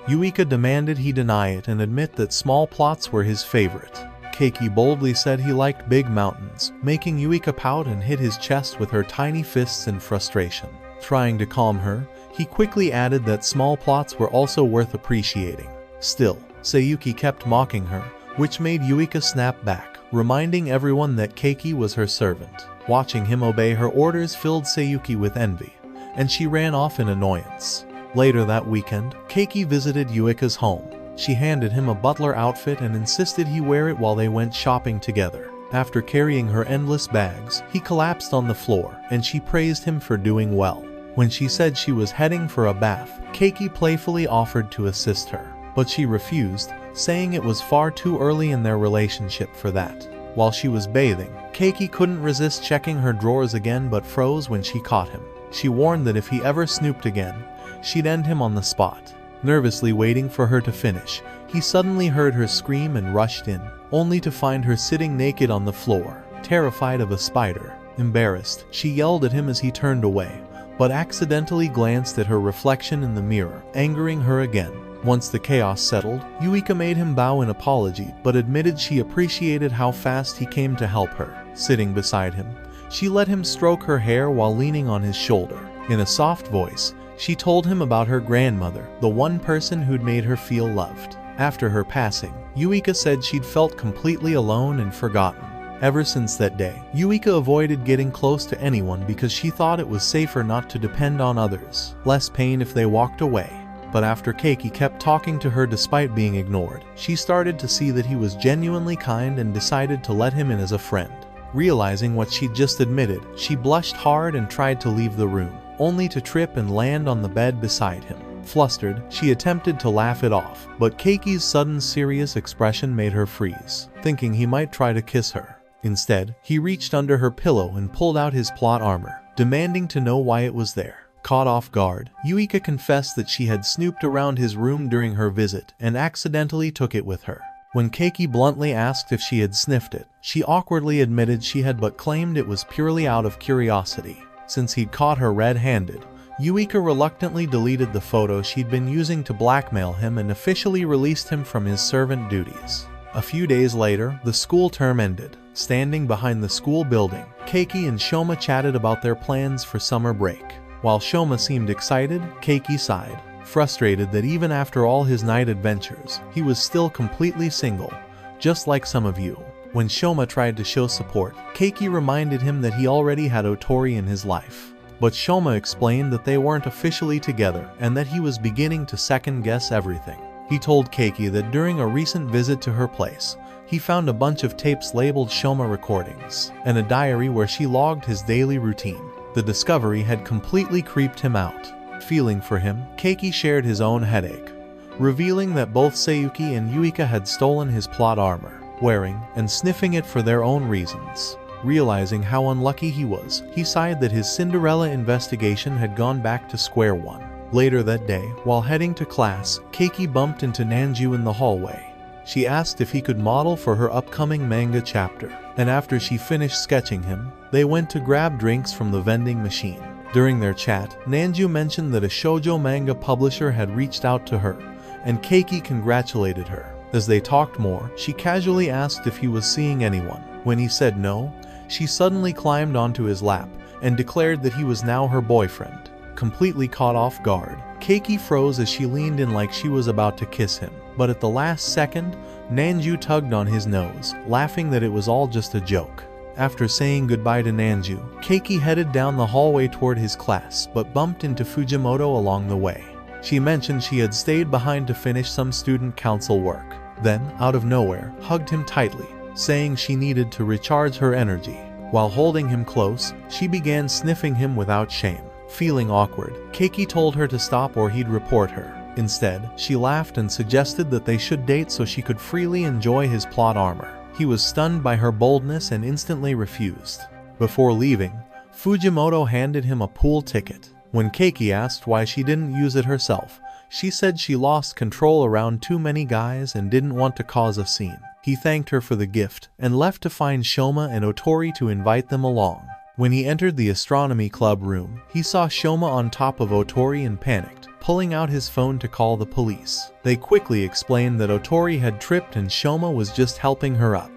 [SPEAKER 2] Yuika demanded he deny it and admit that small plots were his favorite. Keiki boldly said he liked big mountains, making Yuika pout and hit his chest with her tiny fists in frustration. Trying to calm her, he quickly added that small plots were also worth appreciating. Still, Seyuki kept mocking her, which made Yuika snap back, reminding everyone that Keiki was her servant. Watching him obey her orders filled Seyuki with envy, and she ran off in annoyance. Later that weekend, Keiki visited Yuika's home. She handed him a butler outfit and insisted he wear it while they went shopping together. After carrying her endless bags, he collapsed on the floor, and she praised him for doing well. When she said she was heading for a bath, Keiki playfully offered to assist her, but she refused, saying it was far too early in their relationship for that. While she was bathing, Keiki couldn't resist checking her drawers again but froze when she caught him. She warned that if he ever snooped again, she'd end him on the spot. Nervously waiting for her to finish, he suddenly heard her scream and rushed in, only to find her sitting naked on the floor, terrified of a spider. Embarrassed, she yelled at him as he turned away, but accidentally glanced at her reflection in the mirror, angering her again. Once the chaos settled, Yuika made him bow in apology but admitted she appreciated how fast he came to help her. Sitting beside him, she let him stroke her hair while leaning on his shoulder. In a soft voice, she told him about her grandmother, the one person who'd made her feel loved. After her passing, Yuika said she'd felt completely alone and forgotten. Ever since that day, Yuika avoided getting close to anyone because she thought it was safer not to depend on others. Less pain if they walked away. But after Keiki kept talking to her despite being ignored, she started to see that he was genuinely kind and decided to let him in as a friend. Realizing what she'd just admitted, she blushed hard and tried to leave the room, only to trip and land on the bed beside him. Flustered, she attempted to laugh it off, but Keiki's sudden serious expression made her freeze, thinking he might try to kiss her. Instead, he reached under her pillow and pulled out his plot armor, demanding to know why it was there. Caught off guard, Yuika confessed that she had snooped around his room during her visit and accidentally took it with her. When Keiki bluntly asked if she had sniffed it, she awkwardly admitted she had but claimed it was purely out of curiosity. Since he'd caught her red-handed, Yuika reluctantly deleted the photo she'd been using to blackmail him and officially released him from his servant duties. A few days later, the school term ended. Standing behind the school building, Keiki and Shoma chatted about their plans for summer break. While Shoma seemed excited, Keiki sighed, frustrated that even after all his night adventures, he was still completely single, just like some of you. When Shoma tried to show support, Keiki reminded him that he already had Otori in his life. But Shoma explained that they weren't officially together and that he was beginning to second-guess everything. He told Keiki that during a recent visit to her place, he found a bunch of tapes labeled Shoma recordings and a diary where she logged his daily routine. The discovery had completely creeped him out. Feeling for him, Keiki shared his own headache, revealing that both Seyuki and Yuika had stolen his plot armor, wearing and sniffing it for their own reasons. Realizing how unlucky he was, he sighed that his Cinderella investigation had gone back to square one. Later that day, while heading to class, Keiki bumped into Nanju in the hallway. She asked if he could model for her upcoming manga chapter, and after she finished sketching him, they went to grab drinks from the vending machine. During their chat, Nanju mentioned that a shoujo manga publisher had reached out to her, and Keiki congratulated her. As they talked more, she casually asked if he was seeing anyone. When he said no, she suddenly climbed onto his lap and declared that he was now her boyfriend. Completely caught off guard, Keiki froze as she leaned in like she was about to kiss him. But at the last second, Nanju tugged on his nose, laughing that it was all just a joke. After saying goodbye to Nanju, Keiki headed down the hallway toward his class but bumped into Fujimoto along the way. She mentioned she had stayed behind to finish some student council work, then, out of nowhere, hugged him tightly, saying she needed to recharge her energy. While holding him close, she began sniffing him without shame. Feeling awkward, Keiki told her to stop or he'd report her. Instead, she laughed and suggested that they should date so she could freely enjoy his plot armor. He was stunned by her boldness and instantly refused. Before leaving, Fujimoto handed him a pool ticket. When Keiki asked why she didn't use it herself, she said she lost control around too many guys and didn't want to cause a scene. He thanked her for the gift and left to find Shoma and Otori to invite them along. When he entered the astronomy club room, he saw Shoma on top of Otori and panicked, pulling out his phone to call the police. They quickly explained that Otori had tripped and Shoma was just helping her up.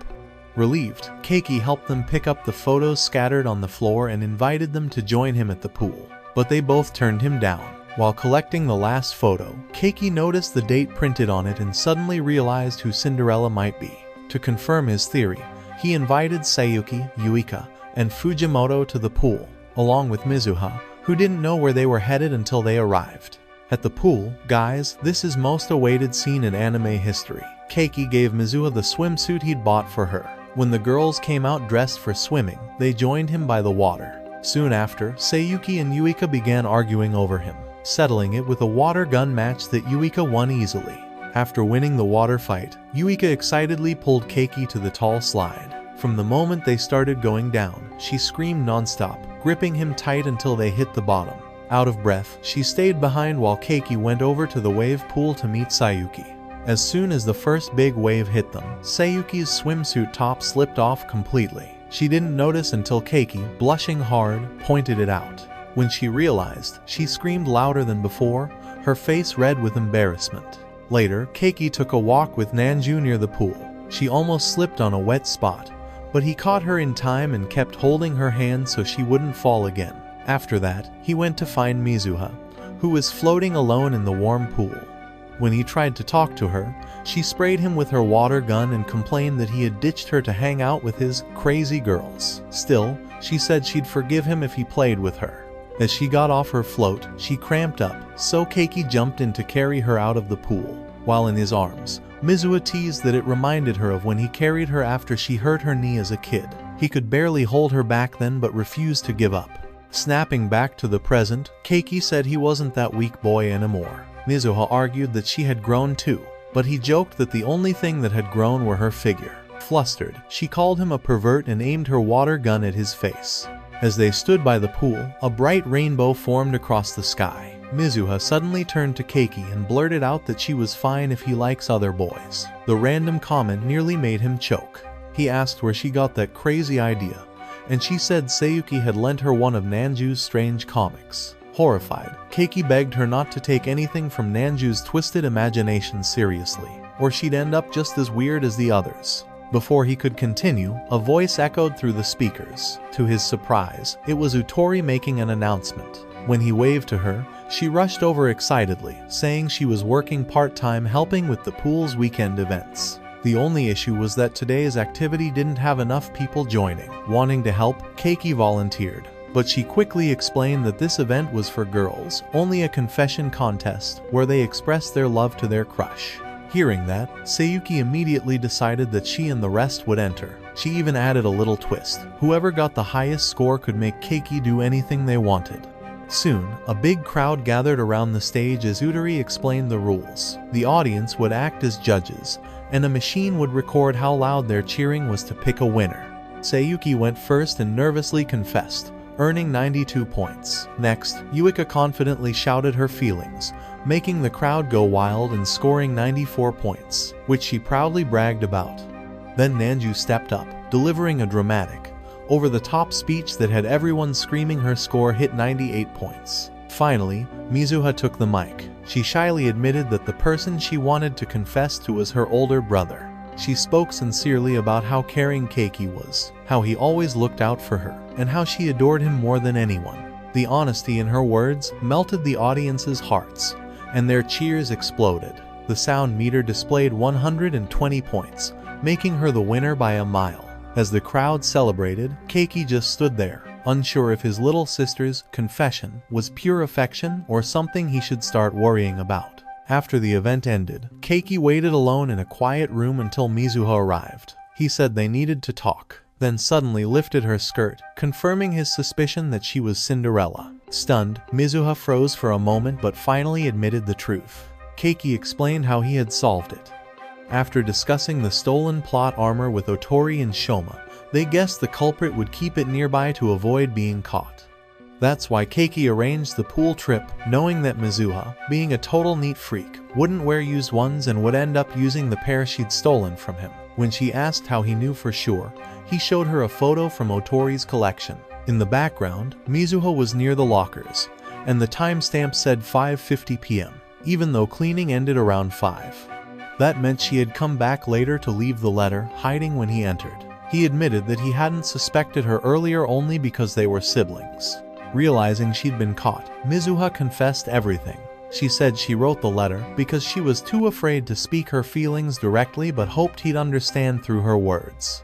[SPEAKER 2] Relieved, Keiki helped them pick up the photos scattered on the floor and invited them to join him at the pool. But they both turned him down. While collecting the last photo, Keiki noticed the date printed on it and suddenly realized who Cinderella might be. To confirm his theory, he invited Seyuki, Yuika, and Fujimoto to the pool, along with Mizuha, who didn't know where they were headed until they arrived. At the pool, guys, this is most awaited scene in anime history. Keiki gave Mizuha the swimsuit he'd bought for her. When the girls came out dressed for swimming, they joined him by the water. Soon after, Seyuki and Yuika began arguing over him, settling it with a water gun match that Yuika won easily. After winning the water fight, Yuika excitedly pulled Keiki to the tall slide. From the moment they started going down, she screamed non-stop, gripping him tight until they hit the bottom. Out of breath, she stayed behind while Keiki went over to the wave pool to meet Seyuki. As soon as the first big wave hit them, Seyuki's swimsuit top slipped off completely. She didn't notice until Keiki, blushing hard, pointed it out. When she realized, she screamed louder than before, her face red with embarrassment. Later, Keiki took a walk with Nanju near the pool. She almost slipped on a wet spot, but he caught her in time and kept holding her hand so she wouldn't fall again. After that, he went to find Mizuha, who was floating alone in the warm pool. When he tried to talk to her, she sprayed him with her water gun and complained that he had ditched her to hang out with his crazy girls. Still, she said she'd forgive him if he played with her. As she got off her float, she cramped up, so Keiki jumped in to carry her out of the pool. While in his arms, Mizuha teased that it reminded her of when he carried her after she hurt her knee as a kid. He could barely hold her back then but refused to give up. Snapping back to the present, Keiki said he wasn't that weak boy anymore. Mizuha argued that she had grown too, but he joked that the only thing that had grown were her figure. Flustered, she called him a pervert and aimed her water gun at his face. As they stood by the pool, a bright rainbow formed across the sky. Mizuha suddenly turned to Keiki and blurted out that she was fine if he likes other boys. The random comment nearly made him choke. He asked where she got that crazy idea, and she said Seyuki had lent her one of Nanju's strange comics. Horrified, Keiki begged her not to take anything from Nanju's twisted imagination seriously, or she'd end up just as weird as the others. Before he could continue, a voice echoed through the speakers. To his surprise, it was Utori making an announcement. When he waved to her, she rushed over excitedly, saying she was working part-time helping with the pool's weekend events. The only issue was that today's activity didn't have enough people joining. Wanting to help, Keiki volunteered, but she quickly explained that this event was for girls, only a confession contest where they expressed their love to their crush. Hearing that, Seyuki immediately decided that she and the rest would enter. She even added a little twist. Whoever got the highest score could make Keiki do anything they wanted. Soon, a big crowd gathered around the stage as Utori explained the rules. The audience would act as judges, and a machine would record how loud their cheering was to pick a winner. Seyuki went first and nervously confessed, earning 92 points. Next, Yuika confidently shouted her feelings, making the crowd go wild and scoring 94 points, which she proudly bragged about. Then Nanju stepped up, delivering a dramatic, over-the-top speech that had everyone screaming her score hit 98 points. Finally, Mizuha took the mic. She shyly admitted that the person she wanted to confess to was her older brother. She spoke sincerely about how caring Keiki was, how he always looked out for her, and how she adored him more than anyone. The honesty in her words melted the audience's hearts, and their cheers exploded. The sound meter displayed 120 points, making her the winner by a mile. As the crowd celebrated, Keiki just stood there, unsure if his little sister's confession was pure affection or something he should start worrying about. After the event ended, Keiki waited alone in a quiet room until Mizuha arrived. He said they needed to talk, then suddenly lifted her skirt, confirming his suspicion that she was Cinderella. Stunned, Mizuha froze for a moment but finally admitted the truth. Keiki explained how he had solved it. After discussing the stolen plot armor with Utori and Shoma, they guessed the culprit would keep it nearby to avoid being caught. That's why Keiki arranged the pool trip, knowing that Mizuha, being a total neat freak, wouldn't wear used ones and would end up using the pair she'd stolen from him. When she asked how he knew for sure, he showed her a photo from Otori's collection. In the background, Mizuha was near the lockers, and the timestamp said 5:50 p.m., even though cleaning ended around 5. That meant she had come back later to leave the letter, hiding when he entered. He admitted that he hadn't suspected her earlier only because they were siblings. Realizing she'd been caught, Mizuha confessed everything. She said she wrote the letter because she was too afraid to speak her feelings directly but hoped he'd understand through her words.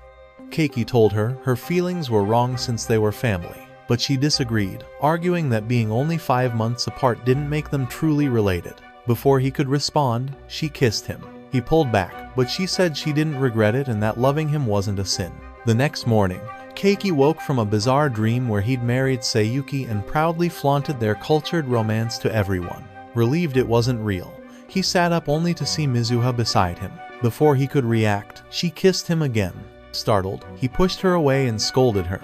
[SPEAKER 2] Keiki told her her feelings were wrong since they were family. but she disagreed, arguing that being only 5 months apart didn't make them truly related. Before he could respond, she kissed him. He pulled back, but she said she didn't regret it and that loving him wasn't a sin. The next morning, Keiki woke from a bizarre dream where he'd married Seyuki and proudly flaunted their cultured romance to everyone. Relieved it wasn't real, he sat up only to see Mizuha beside him. Before he could react, she kissed him again. Startled, he pushed her away and scolded her,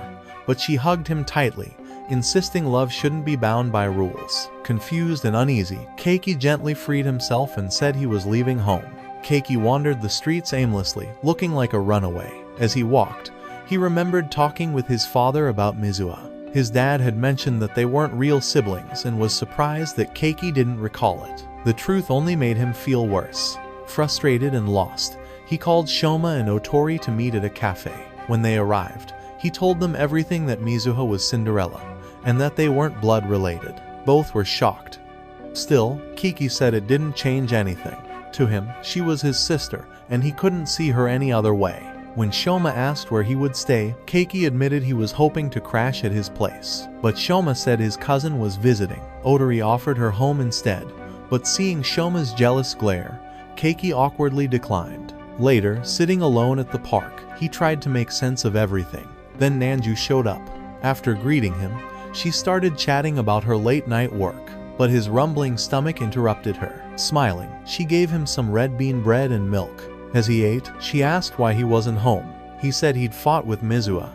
[SPEAKER 2] but she hugged him tightly, insisting love shouldn't be bound by rules. Confused and uneasy, Keiki gently freed himself and said he was leaving home. Keiki wandered the streets aimlessly, looking like a runaway. As he walked, he remembered talking with his father about Mizuha. His dad had mentioned that they weren't real siblings and was surprised that Keiki didn't recall it. The truth only made him feel worse. Frustrated and lost, he called Shoma and Otori to meet at a cafe. When they arrived, he told them everything, that Mizuha was Cinderella, and that they weren't blood related. Both were shocked. Still, Keiki said it didn't change anything. To him, she was his sister, and he couldn't see her any other way. When Shoma asked where he would stay, Keiki admitted he was hoping to crash at his place. But Shoma said his cousin was visiting. Otori offered her home instead, but seeing Shoma's jealous glare, Keiki awkwardly declined. Later, sitting alone at the park, he tried to make sense of everything. Then Nanju showed up. After greeting him, she started chatting about her late-night work, but his rumbling stomach interrupted her. Smiling, she gave him some red bean bread and milk. As he ate, she asked why he wasn't home. He said he'd fought with Mizuha,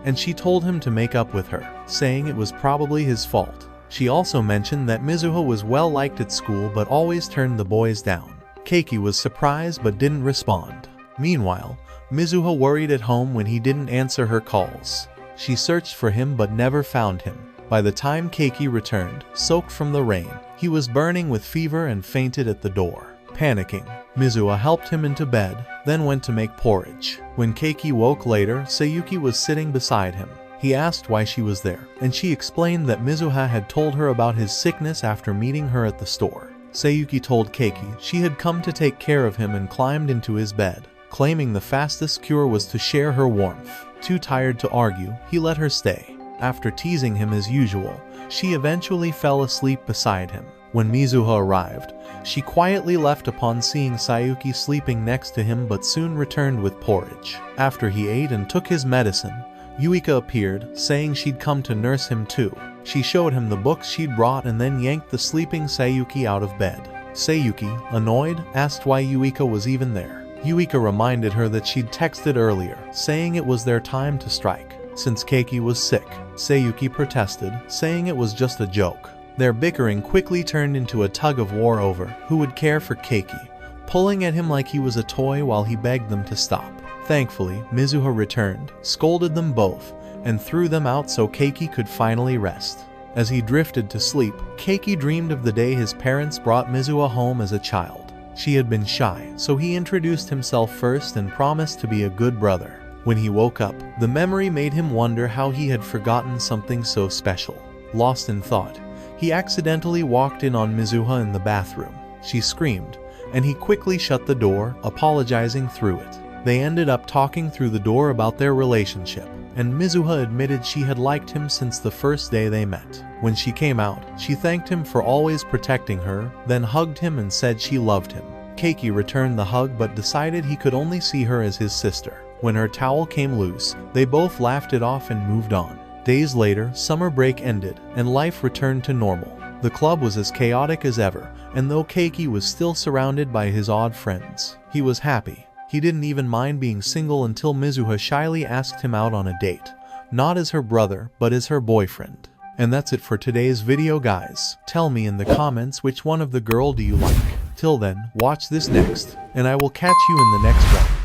[SPEAKER 2] and she told him to make up with her, saying it was probably his fault. She also mentioned that Mizuha was well liked at school but always turned the boys down. Keiki was surprised but didn't respond. Meanwhile, Mizuha worried at home when he didn't answer her calls. She searched for him but never found him. By the time Keiki returned, soaked from the rain, he was burning with fever and fainted at the door. Panicking, Mizuha helped him into bed, then went to make porridge. When Keiki woke later, Seyuki was sitting beside him. He asked why she was there, and she explained that Mizuha had told her about his sickness after meeting her at the store. Seyuki told Keiki she had come to take care of him and climbed into his bed, claiming the fastest cure was to share her warmth. Too tired to argue, he let her stay. After teasing him as usual, she eventually fell asleep beside him. When Mizuha arrived, she quietly left upon seeing Seyuki sleeping next to him but soon returned with porridge. After he ate and took his medicine, Yuika appeared, saying she'd come to nurse him too. She showed him the books she'd brought and then yanked the sleeping Seyuki out of bed. Seyuki, annoyed, asked why Yuika was even there. Yuika reminded her that she'd texted earlier, saying it was their time to strike. Since Keiki was sick, Seyuki protested, saying it was just a joke. Their bickering quickly turned into a tug-of-war over who would care for Keiki, pulling at him like he was a toy while he begged them to stop. Thankfully, Mizuha returned, scolded them both, and threw them out so Keiki could finally rest. As he drifted to sleep, Keiki dreamed of the day his parents brought Mizuha home as a child. She had been shy, so he introduced himself first and promised to be a good brother. When he woke up, the memory made him wonder how he had forgotten something so special. Lost in thought, he accidentally walked in on Mizuha in the bathroom. She screamed, and he quickly shut the door, apologizing through it. They ended up talking through the door about their relationship, and Mizuha admitted she had liked him since the first day they met. When she came out, she thanked him for always protecting her, then hugged him and said she loved him. Keiki returned the hug but decided he could only see her as his sister. When her towel came loose, they both laughed it off and moved on. Days later, summer break ended, and life returned to normal. The club was as chaotic as ever, and though Keiki was still surrounded by his odd friends, he was happy. He didn't even mind being single until Mizuha shyly asked him out on a date, not as her brother, but as her boyfriend. And that's it for today's video, guys. Tell me in the comments which one of the girl do you like. Till then, watch this next, and I will catch you in the next one.